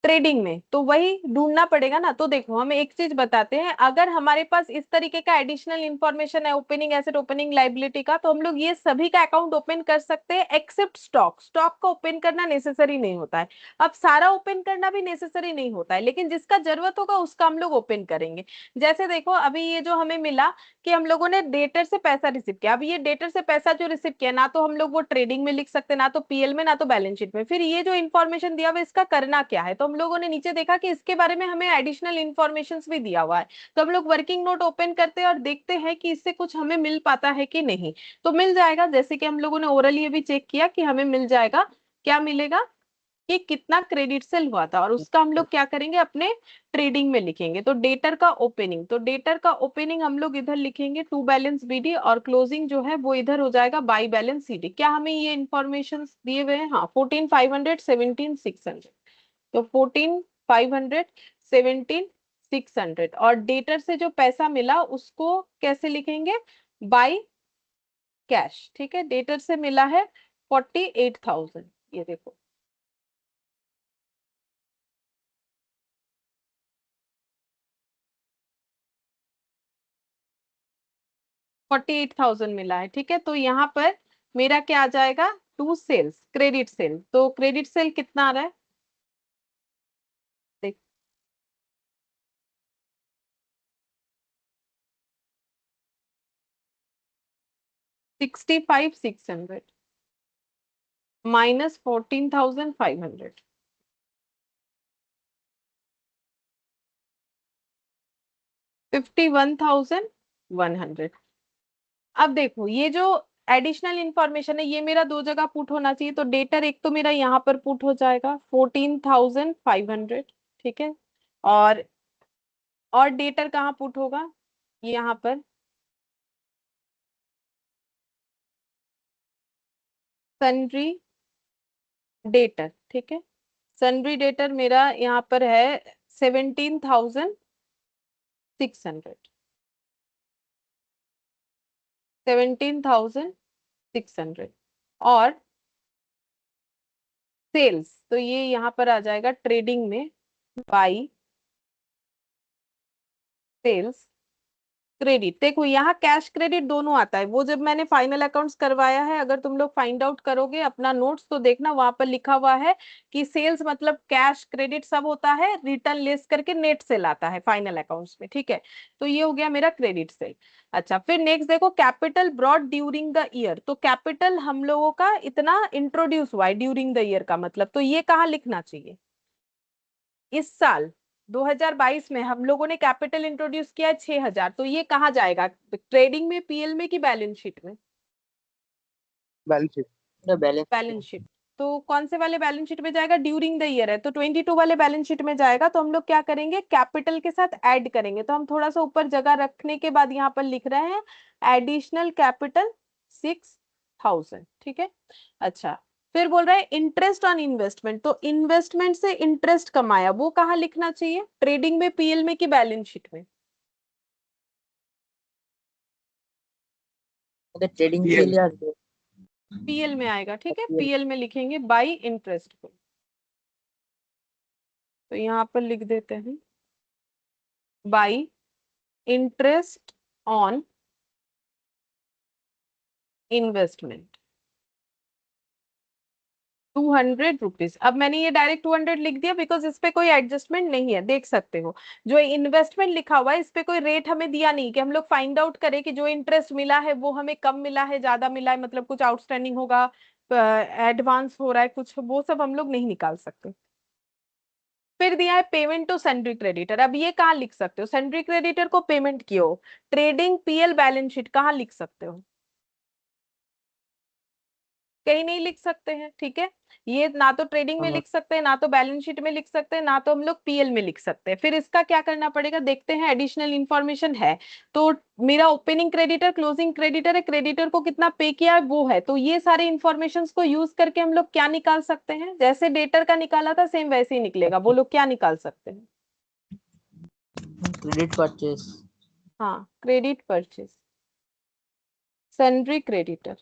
A: ट्रेडिंग में। तो वही ढूंढना पड़ेगा ना। तो देखो हम एक चीज बताते हैं, अगर हमारे पास इस तरीके का एडिशनल इंफॉर्मेशन है ओपनिंग एसेट, ओपनिंग लाइबिलिटी का, तो हम लोग ये सभी का अकाउंट ओपन कर सकते हैं एक्सेप्ट स्टॉक। स्टॉक का ओपन करना नेसेसरी नहीं होता है। अब सारा ओपन करना भी नेसेसरी नहीं होता है, लेकिन जिसका जरूरत होगा उसका हम लोग ओपन करेंगे। जैसे देखो अभी ये जो हमें मिला कि हम लोगों ने डेटर से पैसा रिसीव किया। अब ये डेटर से पैसा जो रिसीव किया, ना तो हम लोग वो ट्रेडिंग में लिख सकते, ना तो पीएल में, ना तो बैलेंस शीट में। फिर ये जो इन्फॉर्मेशन दिया हुआ है इसका करना क्या है? तो हम लोगों ने नीचे देखा कि इसके बारे में हमें एडिशनल इन्फॉर्मेशन भी दिया हुआ है। तो हम लोग वर्किंग नोट ओपन करते हैं और देखते हैं कि इससे कुछ हमें मिल पाता है कि नहीं। तो मिल जाएगा, जैसे कि हम लोगों ने ओरली अभी चेक किया कि हमें मिल जाएगा। क्या मिलेगा? कि कितना क्रेडिट सेल हुआ था, और उसका हम लोग क्या करेंगे? अपने ट्रेडिंग में लिखेंगे। तो डेटर का ओपनिंग, तो डेटर का ओपनिंग हम लोग इधर लिखेंगे टू बैलेंस बीडी, और क्लोजिंग जो है वो इधर हो जाएगा बाई बैलेंस सीडी। क्या हमें ये इंफॉर्मेशन दिए हुए हैं? हाँ, 14,500, 17,600। तो 14,500, 17,600, और डेटर से जो पैसा मिला उसको कैसे लिखेंगे? बाई कैश, ठीक है। डेटर से मिला है 48,000, ये देखो। 48,000 मिला है, ठीक है। तो यहाँ पर मेरा क्या आ जाएगा? To sales, credit sale. तो क्रेडिट सेल कितना आ रहा है? देख, 65,600 माइनस 14,500, 51,100। अब देखो ये जो एडिशनल इंफॉर्मेशन है ये मेरा दो जगह पुट होना चाहिए। तो डेटर एक तो मेरा यहाँ पर पुट हो जाएगा 14,500, ठीक है। और और डेटर कहाँ पुट होगा? यहाँ पर सन्ड्री डेटर, ठीक है। सन्ड्री डेटर मेरा यहाँ पर है 17,600, 17,600। और सेल्स तो ये यहाँ पर आ जाएगा ट्रेडिंग में बाई सेल्स क्रेडिट। देखो यहाँ कैश क्रेडिट दोनों आता है। वो जब मैंने फाइनल अकाउंट्स करवाया है, अगर तुम लोग फाइंड आउट करोगे अपना नोट्स तो देखना वहां पर लिखा हुआ है कि सेल्स मतलब कैश क्रेडिट सब होता है, रिटर्न लेस करके नेट सेल आता है फाइनल अकाउंट्स में, ठीक है। तो ये हो गया मेरा क्रेडिट सेल। अच्छा, फिर नेक्स्ट देखो capital brought during the year. तो कैपिटल हम लोगों का इतना इंट्रोड्यूस हुआ है ड्यूरिंग द ईयर का मतलब, तो ये कहाँ लिखना चाहिए? इस साल 2022 में हम लोगों ने कैपिटल इंट्रोड्यूस किया है 6,000। तो ये कहाँ जाएगा? ट्रेडिंग में, पीएल में, कि बैलेंस शीट में?
C: Balance sheet.
B: Balance
A: balance sheet. तो कौन से वाले बैलेंस शीट में जाएगा? ड्यूरिंग द ईयर है तो 22 वाले बैलेंस शीट में जाएगा। तो हम लोग क्या करेंगे? कैपिटल के साथ ऐड करेंगे। तो हम थोड़ा सा ऊपर जगह रखने के बाद यहाँ पर लिख रहे हैं एडिशनल कैपिटल 6,000, ठीक है। अच्छा, फिर बोल रहा है इंटरेस्ट ऑन इन्वेस्टमेंट। तो इन्वेस्टमेंट से इंटरेस्ट कमाया वो कहाँ लिखना चाहिए? ट्रेडिंग में, पीएल में, कि बैलेंस शीट में?
B: अगर ट्रेडिंग
C: PL
B: के लिए
A: पीएल में आएगा, ठीक है,
B: PL
A: पीएल में लिखेंगे बाई इंटरेस्ट को। तो यहाँ पर लिख देते हैं by interest on investment 200 rupees. अब मैंने ये डायरेक्ट 200 लिख दिया बिकॉज इस पे कोई एडजस्टमेंट नहीं है, देख सकते हो। जो इन्वेस्टमेंट लिखा हुआ है इस पे कोई रेट हमें दिया नहीं कि हम लोग फाइंड आउट करें कि जो इंटरेस्ट मिला है वो हमें कम मिला है, ज्यादा मिला है, मतलब कुछ आउटस्टैंडिंग होगा, एडवांस हो रहा है कुछ, वो सब हम लोग नहीं निकाल सकते। फिर दिया है पेमेंट टू सेंड्री क्रेडिटर। अब ये कहाँ लिख सकते हो, सेंड्री क्रेडिटर को पेमेंट किए हो, ट्रेडिंग पीएल बैलेंस शीट कहाँ लिख सकते हो, कहीं नहीं लिख सकते हैं, ठीक है। ये ना तो ट्रेडिंग में लिख सकते हैं, ना तो बैलेंस शीट में लिख सकते हैं, ना तो हम लोग पीएल में लिख सकते हैं। फिर इसका क्या करना पड़ेगा, देखते हैं, एडिशनल इंफॉर्मेशन है। तो मेरा ओपनिंग क्रेडिटर, क्लोजिंग क्रेडिटर है, क्रेडिटर को कितना पे किया है वो है, तो ये सारे इंफॉर्मेशन को यूज करके हम लोग क्या निकाल सकते हैं, जैसे डेटर का निकाला था सेम वैसे ही निकलेगा। बोलो क्या निकाल सकते हैं।
B: Credit purchase.
A: हाँ, credit purchase, sundry creditor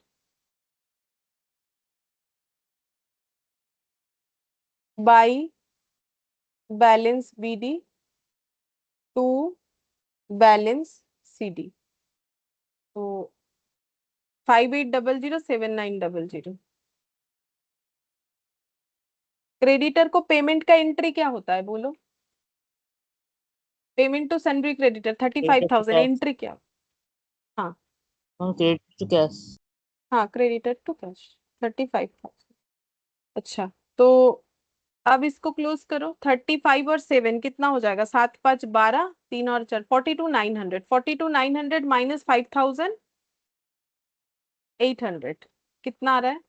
A: by balance BD to balance CD. तो 58007900। क्रेडिटर को पेमेंट का एंट्री क्या होता है बोलो, payment to sundry creditor
B: credit to
A: 35,000,
B: cash.
A: Entry क्या। हाँ,
B: क्रेडिट टू कैश।
A: हाँ, क्रेडिटर टू कैश 35,000। अच्छा, तो अब इसको क्लोज करो, 35 और 7 कितना हो जाएगा, 7 5 12, 3 और 4, 42,900, 42,900 माइनस 5,800 कितना आ रहा है,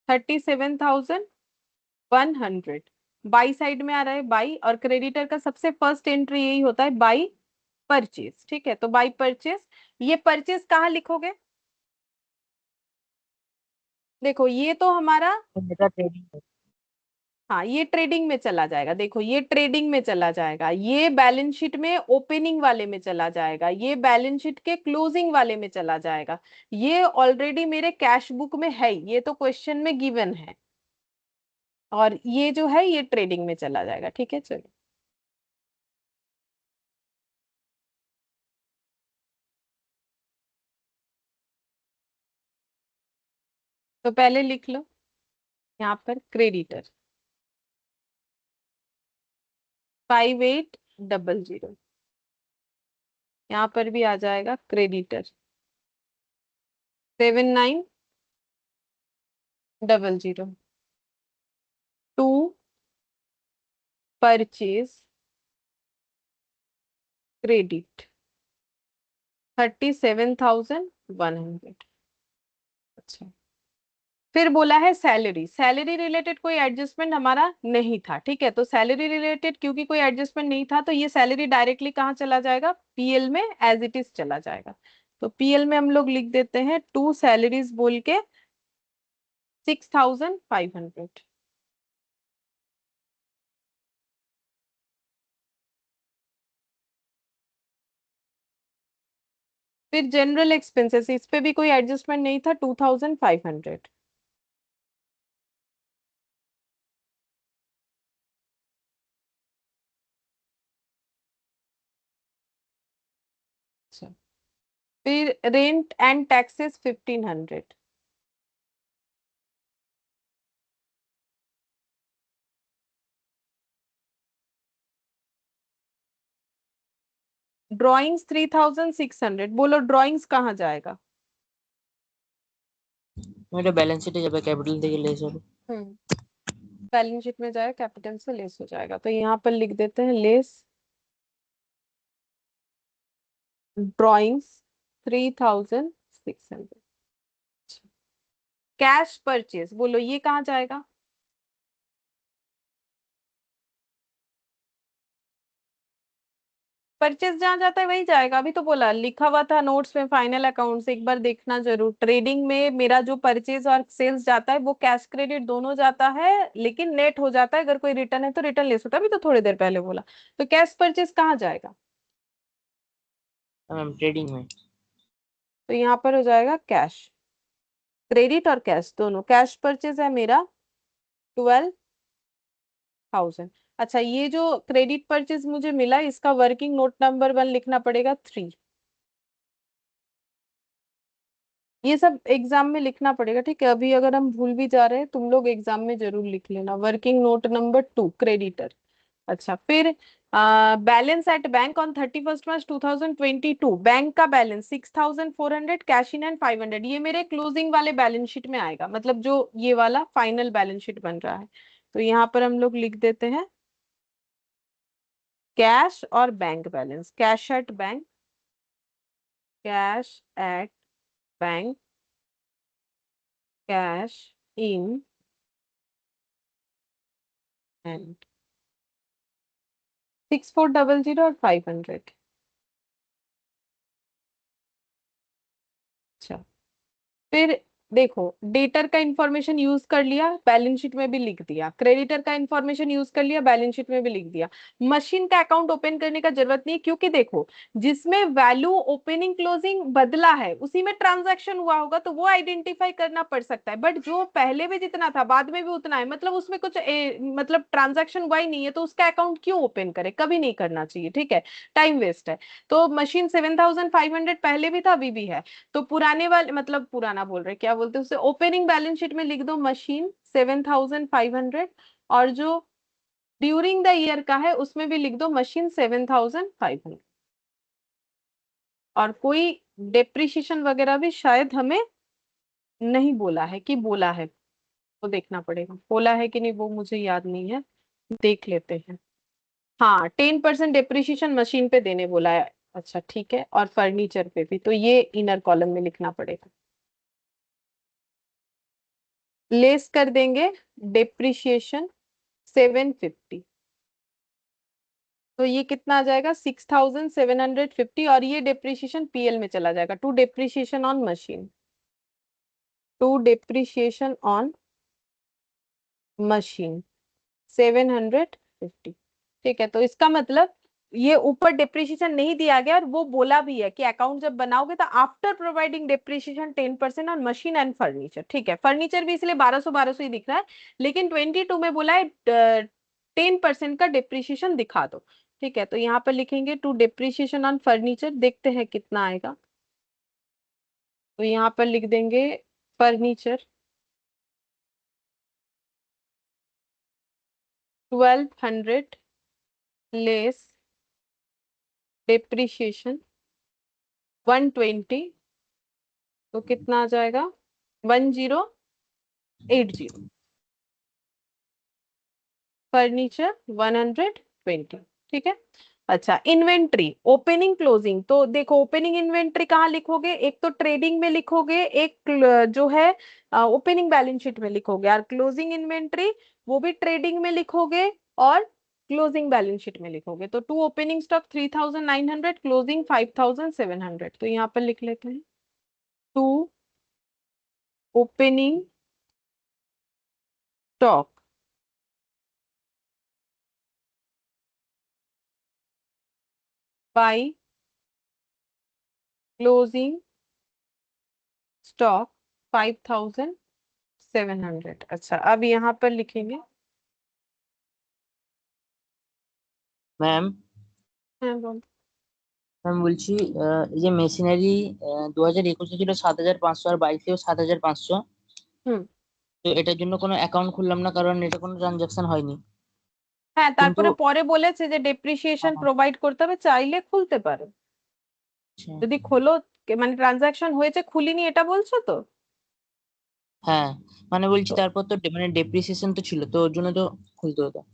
A: 37,100। बाई साइड में आ रहा है बाई, और क्रेडिटर का सबसे फर्स्ट एंट्री यही होता है बाई परचेज, ठीक है। तो बाई परचेज, ये परचेज कहाँ लिखोगे, देखो ये तो हमारा,
B: मेरा ट्रेडिंग।
A: हाँ ये ट्रेडिंग में चला जाएगा, देखो ये ट्रेडिंग में चला जाएगा, ये बैलेंस शीट में ओपनिंग वाले में चला जाएगा, ये बैलेंस शीट के क्लोजिंग वाले में चला जाएगा, ये ऑलरेडी मेरे कैश बुक में है, ये तो क्वेश्चन में गिवन है, और ये जो है ये ट्रेडिंग में चला जाएगा, ठीक है। चलो, तो पहले लिख लो यहाँ पर क्रेडिटर 5800, यहाँ पर भी आ जाएगा क्रेडिटर 7900 टू परचेज क्रेडिट 37,100। अच्छा, फिर बोला है सैलरी, सैलरी रिलेटेड कोई एडजस्टमेंट हमारा नहीं था, ठीक है। तो सैलरी रिलेटेड क्योंकि कोई एडजस्टमेंट नहीं था, तो ये सैलरी डायरेक्टली कहाँ चला जाएगा, पीएल में एज इट इज चला जाएगा। तो पीएल में हम लोग लिख देते हैं टू सैलरीज बोल के 6,500। फिर जनरल एक्सपेंसेस, इस पे भी कोई एडजस्टमेंट नहीं था, 2,500। अच्छा, फिर रेंट एंड टैक्सेस 1,500। ड्रॉइंग्स 3,600, बोलो ड्रॉइंग्स कहाँ जाएगा।
B: मेरा बैलेंस शीट जब कैपिटल থেকে लेस হবে।
A: बैलेंस शीट में जाएगा, कैपिटल से लेस हो जाएगा, तो यहाँ पर लिख देते हैं लेस ड्रॉइंग्स 3,600। कैश परचेज, बोलो ये कहाँ जाएगा, परचेज जहाँ जाता है वही जाएगा, अभी तो बोला लिखा हुआ था नोट्स में फाइनल अकाउंट्स, एक बार देखना जरूर। ट्रेडिंग में मेरा जो परचेज और सेल्स जाता है वो कैश क्रेडिट दोनों जाता है, लेकिन नेट हो जाता है, अगर कोई रिटर्न है तो रिटर्न ले सकता है, अभी तो थोड़ी देर पहले बोला। तो कैश परचेज कहाँ जाएगा?
B: मैम ट्रेडिंग में।
A: तो यहाँ पर हो जाएगा कैश, क्रेडिट और कैश दोनों। कैश परचेज है मेरा 12,000। अच्छा, ये जो क्रेडिट परचेज मुझे मिला इसका वर्किंग नोट नंबर 1 लिखना पड़ेगा 3। ये सब एग्जाम में लिखना पड़ेगा, ठीक है? अभी अगर हम भूल भी जा रहे हैं तुम लोग एग्जाम में जरूर लिख लेना। Working note number 2 creditor. अच्छा, फिर balance at bank on 31 March 2022, bank का बैलेंस 6,400, कैश इन एंड 500। ये मेरे क्लोजिंग वाले बैलेंस शीट में आएगा, मतलब जो ये वाला फाइनल बैलेंस शीट बन रहा है। तो यहाँ पर हम लोग लिख देते हैं कैश और bank balance. Cash at bank, cash at bank, cash in and 6,400 और 500। अच्छा, फिर देखो, डेटर का इंफॉर्मेशन यूज कर लिया, बैलेंस शीट में भी लिख दिया। क्रेडिटर का इंफॉर्मेशन यूज कर लिया, बैलेंस शीट में भी लिख दिया। मशीन का अकाउंट ओपन करने का जरूरत नहीं, क्योंकि देखो जिसमें वैल्यू ओपनिंग क्लोजिंग बदला है उसी में ट्रांजैक्शन हुआ होगा, तो वो आइडेंटिफाई करना पड़ सकता है। बट जो पहले भी जितना था बाद में भी उतना है, मतलब उसमें कुछ मतलब ट्रांजैक्शन हुआ ही नहीं है, तो उसका अकाउंट क्यों ओपन करे? कभी नहीं करना चाहिए, ठीक है? टाइम वेस्ट है। तो मशीन 7,500 पहले भी था, अभी भी है। तो पुराने वाले, मतलब पुराना बोल रहे क्या बोलते हैं उसे, ओपनिंग बैलेंस शीट में लिख दो मशीन 7,500, और जो ड्यूरिंग द ईयर का है उसमें भी लिख दो मशीन 7,500। और कोई डेप्रिसिएशन वगैरह भी शायद हमें नहीं बोला है, कि बोला है तो देखना पड़ेगा, बोला है कि नहीं वो मुझे याद नहीं है, देख लेते हैं। हाँ, 10% डेप्रिसिएशन मशीन पे देने बोला है। अच्छा ठीक है, और फर्नीचर पे भी, तो ये इनर कॉलम में लिखना पड़ेगा। लेस कर देंगे डेप्रिसिएशन 750, तो ये कितना आ जाएगा? 6,750, और ये डेप्रिसिएशन पीएल में चला जाएगा, to depreciation on machine, to depreciation on machine 750। ठीक है, तो इसका मतलब ये ऊपर डेप्रिसिएशन नहीं दिया गया, और वो बोला भी है कि अकाउंट जब बनाओगे तो after providing depreciation 10% on machine and furniture. ठीक है, फर्नीचर भी इसलिए 1200 ही दिख रहा है, लेकिन 22 में बोला है 10% का डेप्रिसिएशन दिखा दो। ठीक है, तो यहाँ पर लिखेंगे टू डेप्रिसिएशन ऑन फर्नीचर, देखते हैं कितना आएगा। तो यहाँ पर लिख देंगे फर्नीचर 1,200 लेस डेप्रिसिएशन 120, तो कितना आ जाएगा? 1080। फर्नीचर 120। ठीक है। अच्छा, इन्वेंट्री ओपनिंग क्लोजिंग, तो देखो ओपनिंग इन्वेंट्री कहाँ लिखोगे? एक तो ट्रेडिंग में लिखोगे, एक जो है ओपनिंग बैलेंस शीट में लिखोगे, और क्लोजिंग इन्वेंट्री वो भी ट्रेडिंग में लिखोगे और क्लोजिंग बैलेंस शीट में लिखोगे। तो टू ओपनिंग स्टॉक 3,900, क्लोजिंग 5,700, तो यहाँ पर लिख लेते हैं to opening stock by closing stock 5,700। अच्छा, अब यहाँ पर लिखेंगे।
B: ম্যাম
A: हाँ बोल।
B: ম্যাম বলছি এই যে মেশিনারি 2021 ছিল 7,500 আর 22-এও 7,500।
A: হুম।
B: তো এটার জন্য কোনো অ্যাকাউন্ট খুললাম না কারণ এটা কোনো ট্রানজাকশন হয়নি।
A: হ্যাঁ,
B: কিন্তু
A: তারপরে পরে বলেছে যে ডেপ্রিসিয়েশন
B: আহ,
A: প্রোভাইড করতে হবে, চাইলে খুলতে পারো।
B: আচ্ছা,
A: যদি খোলো, মানে ট্রানজাকশন হয়েছে খুলিনি এটা বলছো তো?
B: হ্যাঁ মানে বলছি
A: তো
B: তারপর তো মানে ডেপ্রিসিয়েশন তো ছিল তো ওর জন্য তো খুলতে হতো।
A: না,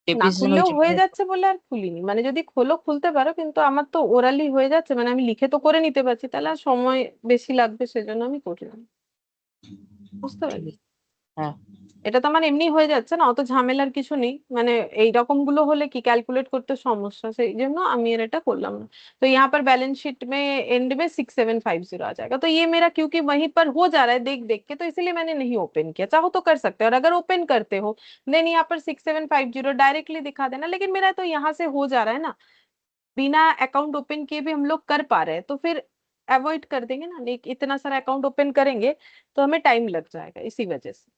B: ডেপ্রিসিয়েশন
A: খুললেও
B: হয়েছে
A: হয়ে
B: মানে
A: যাচ্ছে বলে আর খুলিনি, মানে যদি খোলো খুলতে পারো, কিন্তু আমার তো ওরালি হয়ে যাচ্ছে, মানে আমি লিখে তো করে নিতে পারছি, তাহলে আর সময় বেশি লাগবে, সেজন্য আমি করলাম। বুঝতে
B: ঠিক
A: পারছি।
B: আছে। হ্যাঁ।
A: এটা তো আমার এমনি হয়ে যাচ্ছে না, অত ঝামেলার কিছু নেই, মানে এইরকম গুলো হলে কি ক্যালকুলেट করতে সমস্যা, সেই জন্য আমি এর এটা করলাম না। तो यहाँ पर बैलेंस शीट में एंड में 6750 आ जाएगा। तो ये मेरा क्योंकि वहीं पर हो जा रहा है देख देख के, तो इसीलिए मैंने नहीं ओपन किया। चाहो तो कर सकते हो, और अगर ओपन करते हो देन यहाँ पर 6750 डायरेक्टली दिखा देना। लेकिन मेरा तो यहाँ से हो जा रहा है ना, बिना अकाउंट ओपन किए भी हम लोग कर पा रहे हैं, तो फिर अवॉइड कर देंगे ना, लेकिन इतना सारा अकाउंट ओपन करेंगे तो हमें टाइम लग जाएगा इसी वजह से।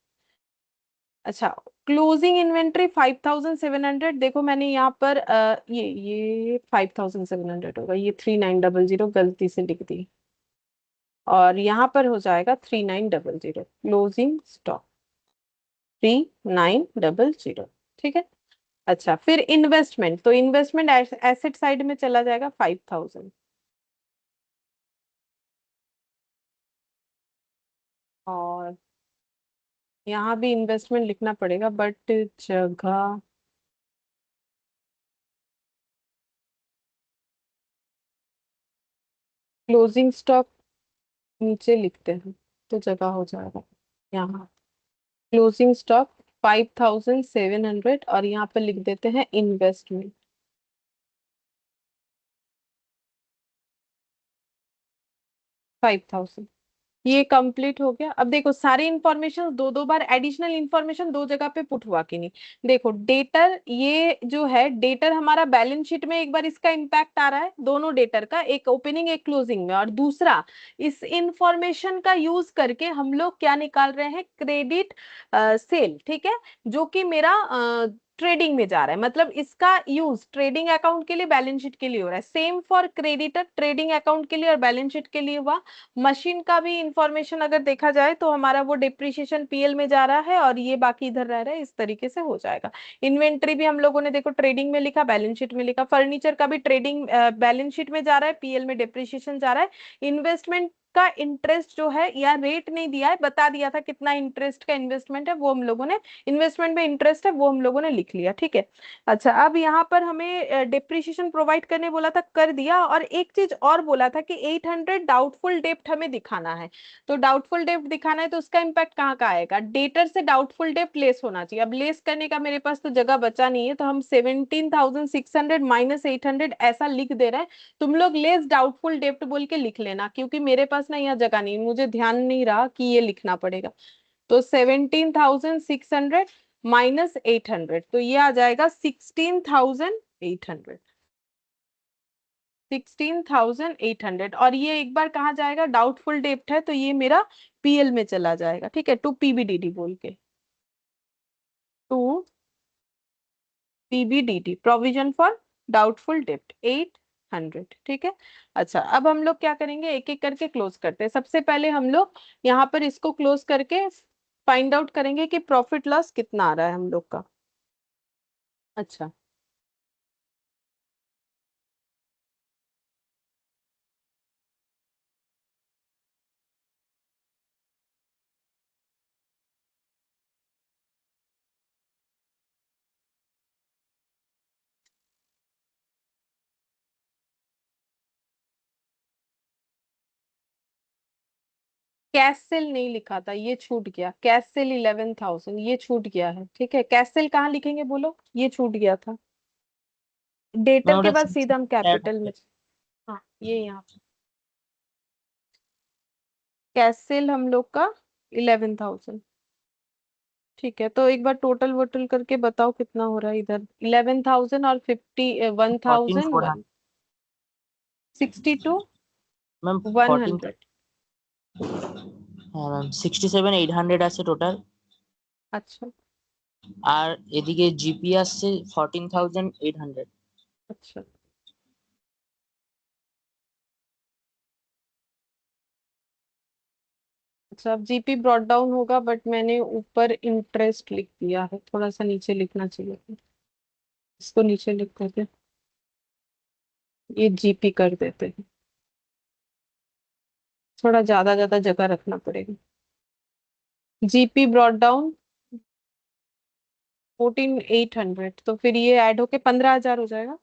A: अच्छा, क्लोजिंग इन्वेंट्री 5700, देखो मैंने यहाँ पर ये 5700 होगा, ये 3900 गलती से लिख दी, और यहाँ पर हो जाएगा 3900 क्लोजिंग स्टॉक 3900। ठीक है। अच्छा, फिर इन्वेस्टमेंट, तो इन्वेस्टमेंट एसेट साइड में चला जाएगा 5000, और यहाँ भी इन्वेस्टमेंट लिखना पड़ेगा बट जगह, क्लोजिंग स्टॉक नीचे लिखते हैं तो जगह हो जाएगा यहाँ, क्लोजिंग स्टॉक 5700, और यहाँ पर लिख देते हैं इन्वेस्टमेंट 5000। ये कंप्लीट हो गया। अब देखो सारी इंफॉर्मेशन दो दो बार, एडिशनल इंफॉर्मेशन दो जगह पे पुट हुआ कि नहीं। देखो डेटर, ये जो है डेटर हमारा बैलेंस शीट में एक बार इसका इम्पैक्ट आ रहा है, दोनों डेटर का, एक ओपनिंग एक क्लोजिंग में, और दूसरा इस इंफॉर्मेशन का यूज करके हम लोग क्या निकाल रहे हैं, क्रेडिट सेल। ठीक है, जो कि मेरा ट्रेडिंग में जा रहा है, मतलब इसका यूज ट्रेडिंग अकाउंट के लिए बैलेंस शीट के लिए हो रहा है। Same for creditor, trading account के लिए और बैलेंस शीट के लिए हुआ। मशीन का भी इंफॉर्मेशन अगर देखा जाए तो हमारा वो डिप्रिशिएशन पीएल में जा रहा है, और ये बाकी इधर रह रहा है, इस तरीके से हो जाएगा। इन्वेंट्री भी हम लोगों ने देखो ट्रेडिंग में लिखा, बैलेंस शीट में लिखा। फर्नीचर का भी ट्रेडिंग बैलेंस शीट में जा रहा है, पीएल में डिप्रिशिएशन जा रहा है। इन्वेस्टमेंट का इंटरेस्ट जो है, या रेट नहीं दिया है, बता दिया था कितना इंटरेस्ट का इन्वेस्टमेंट है, वो हम लोगों ने, इन्वेस्टमेंट में इंटरेस्ट है वो हम लोगों ने लिख लिया। ठीक है। अच्छा, अब यहाँ पर हमें डिप्रिशिएशन प्रोवाइड करने बोला था, कर दिया। और एक चीज और बोला था कि 800 डाउटफुल डेप्ट हमें दिखाना है। तो डाउटफुल डेप्ट दिखाना है तो उसका इम्पैक्ट कहाँ का आएगा, डेटर से डाउटफुल डेप्ट लेस होना चाहिए। अब लेस करने का मेरे पास तो जगह बचा नहीं है, तो हम 17,600 माइनस 800 ऐसा लिख दे रहे हैं। तुम लोग लेस डाउटफुल डेप्ट बोल के लिख लेना, क्योंकि मेरे पास ना यहाँ जगह नहीं, मुझे ध्यान नहीं रहा कि ये लिखना पड़ेगा। तो 17,600 माइनस 800, तो ये आ जाएगा 16,800। 16,800, और ये एक बार कहाँ जाएगा, डाउटफुल डेप्ट है तो ये मेरा पीएल में चला जाएगा। ठीक है, टू पीबीडीडी बोल के, टू पीबीडीडी, प्रोविजन फॉर डाउटफुल डेप्ट 800। ठीक है। अच्छा, अब हम लोग क्या करेंगे, एक एक करके क्लोज करते हैं। सबसे पहले हम लोग यहाँ पर इसको क्लोज करके फाइंड आउट करेंगे कि प्रॉफिट लॉस कितना आ रहा है हम लोग का। अच्छा, कैश सेल नहीं लिखा था, ये छूट गया। कैश सेल 11,000, ये छूट गया है। ठीक है, कैश सेल कहाँ लिखेंगे बोलो, ये छूट गया था।
B: मैम
A: डेटर के
B: ওটা
A: बाद
B: fixed
A: सीधा हम
B: add
A: कैपिटल
B: হবে।
A: में, हाँ ये यहाँ पे कैश सेल हम लोग का 11,000। ठीक है, तो एक बार टोटल वोटल करके बताओ कितना हो रहा है इधर, 11,000 और
B: 14
A: 51,000,
B: 400
A: 62,
B: ম্যাম 14,
A: 100।
B: হ্যাঁ ম্যাম 67 800 আছে টোটাল।
A: अच्छा।
B: আর এদিকে জিপি আসছে 14,800।
A: अच्छा, अच्छा, अब जीपी ब्रॉट डाउन होगा, बट मैंने ऊपर इंटरेस्ट लिख दिया है, थोड़ा सा नीचे लिखना चाहिए था। इसको नीचे लिख देते, ये जीपी कर देते हैं, थोड़ा ज्यादा ज्यादा जगह रखना पड़ेगा। जीपी ब्रॉट डाउन 14,800, तो फिर ये ऐड होके 15,000 हो जाएगा।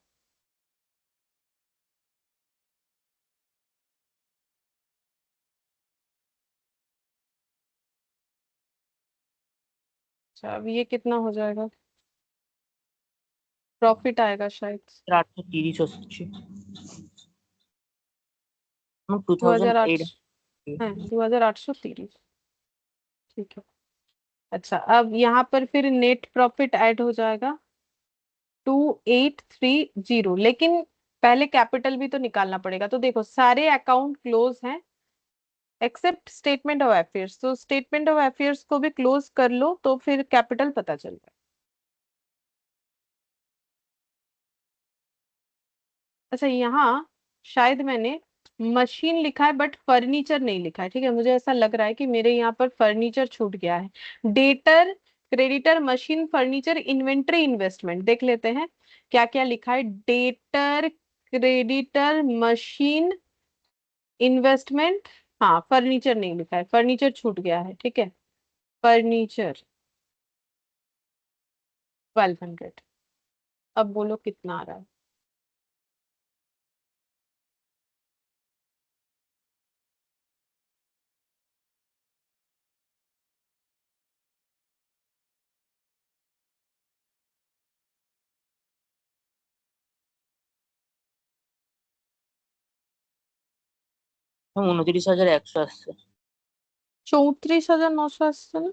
A: अच्छा अब ये कितना हो जाएगा, प्रॉफिट आएगा शायद
B: 830 হচ্ছে।
A: 2800,
B: 2800।
A: हाँ 2830, ठीक है। अच्छा अब यहाँ पर फिर नेट प्रॉफिट ऐड हो जाएगा 2830, लेकिन पहले कैपिटल भी तो निकालना पड़ेगा। तो देखो सारे अकाउंट क्लोज हैं एक्सेप्ट स्टेटमेंट ऑफ अफेयर्स, तो स्टेटमेंट ऑफ अफेयर्स को भी क्लोज कर लो तो फिर कैपिटल पता चल जाए। अच्छा यहाँ शायद मैंने मशीन लिखा है बट फर्नीचर नहीं लिखा है, ठीक है, मुझे ऐसा लग रहा है कि मेरे यहाँ पर फर्नीचर छूट गया है। Debtor, creditor, machine, furniture, inventory, investment देख लेते हैं क्या क्या लिखा है। डेटर, क्रेडिटर, मशीन, इन्वेस्टमेंट, हाँ फर्नीचर नहीं लिखा है, फर्नीचर छूट गया है, ठीक है। फर्नीचर 1200, अब बोलो कितना आ रहा है।
B: ম্যাম 29,100 আসছে।
A: 34,900 আসছে না?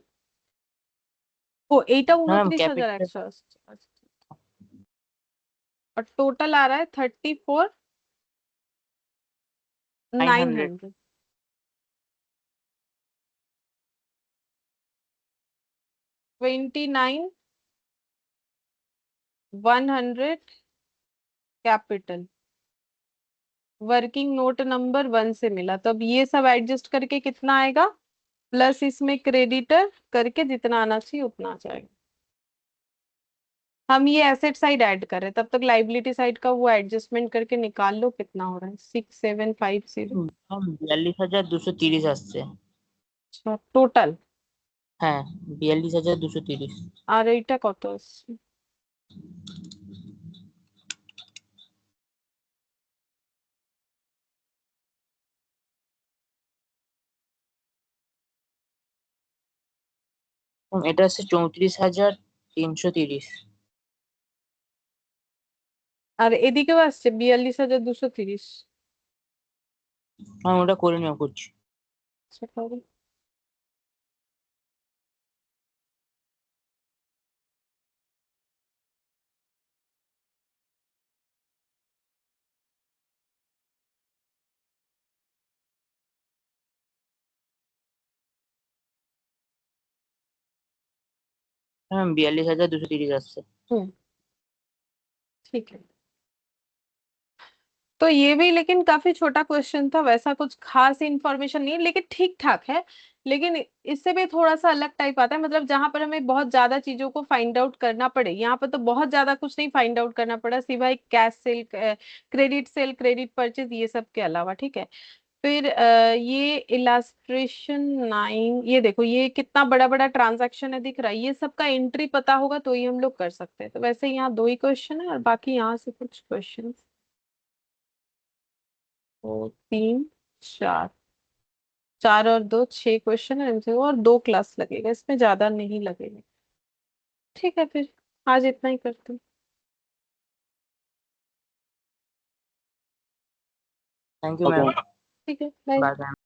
A: ও এইটা
B: হ্যাঁ ম্যাম
A: 29,100
B: ক্যাপিটাল।
A: আসছে, আচ্ছা। और टोटल आ रहा है
C: 900।
A: 34,900, 29,100 कैपिटल, वर्किंग नोट नंबर 1 से मिला, तो अब ये सब एडजस्ट करके कितना आएगा, प्लस इसमें क्रेडिटर करके जितना आना चाहिए उतना आ जाएगा। हम ये एसेट साइड ऐड कर रहे हैं, तब तक लाइबिलिटी साइड का वो एडजस्टमेंट करके निकाल लो कितना हो रहा है, 6750।
B: ম্যাম 42,230 আসছে।
A: अच्छा टोटल,
B: হ্যাঁ 42,230।
A: আর এইটা কত আসছে?
B: এটা হচ্ছে 34,330।
A: আর এদিকেও আসছে 42,230।
B: আমি ওটা করে নেওয়া করছি।
A: আচ্ছা করো।
B: হ্যাঁ 42,230 আসছে।
A: हम्म, ठीक है। तो ये भी लेकिन काफी छोटा क्वेश्चन था, वैसा कुछ खास इंफॉर्मेशन नहीं है लेकिन ठीक ठाक है। लेकिन इससे भी थोड़ा सा अलग टाइप आता है, मतलब जहां पर हमें बहुत ज्यादा चीजों को फाइंड आउट करना पड़े, यहाँ पर तो बहुत ज्यादा कुछ नहीं फाइंड आउट करना पड़ा सिवाय cash cell, credit sale, credit purchase, ये सब के अलावा, ठीक है। फिर ये इलास्ट्रेशन 9, ये देखो ये कितना बड़ा बड़ा ट्रांजैक्शन है दिख रहा है, ये सब का एंट्री पता होगा तो ही हम लोग कर सकते हैं। तो वैसे यहाँ 2 ही क्वेश्चन है और बाकी यहाँ से कुछ क्वेश्चन, 2 3 4, 4 और 2 6 क्वेश्चन है इनसे, और 2 क्लास लगेगा, इसमें ज्यादा नहीं लगेगा। ठीक है फिर आज इतना ही करते हैं।
B: Thank you ma'am.
C: ओके।
A: ठीक है बाय।
B: बाय।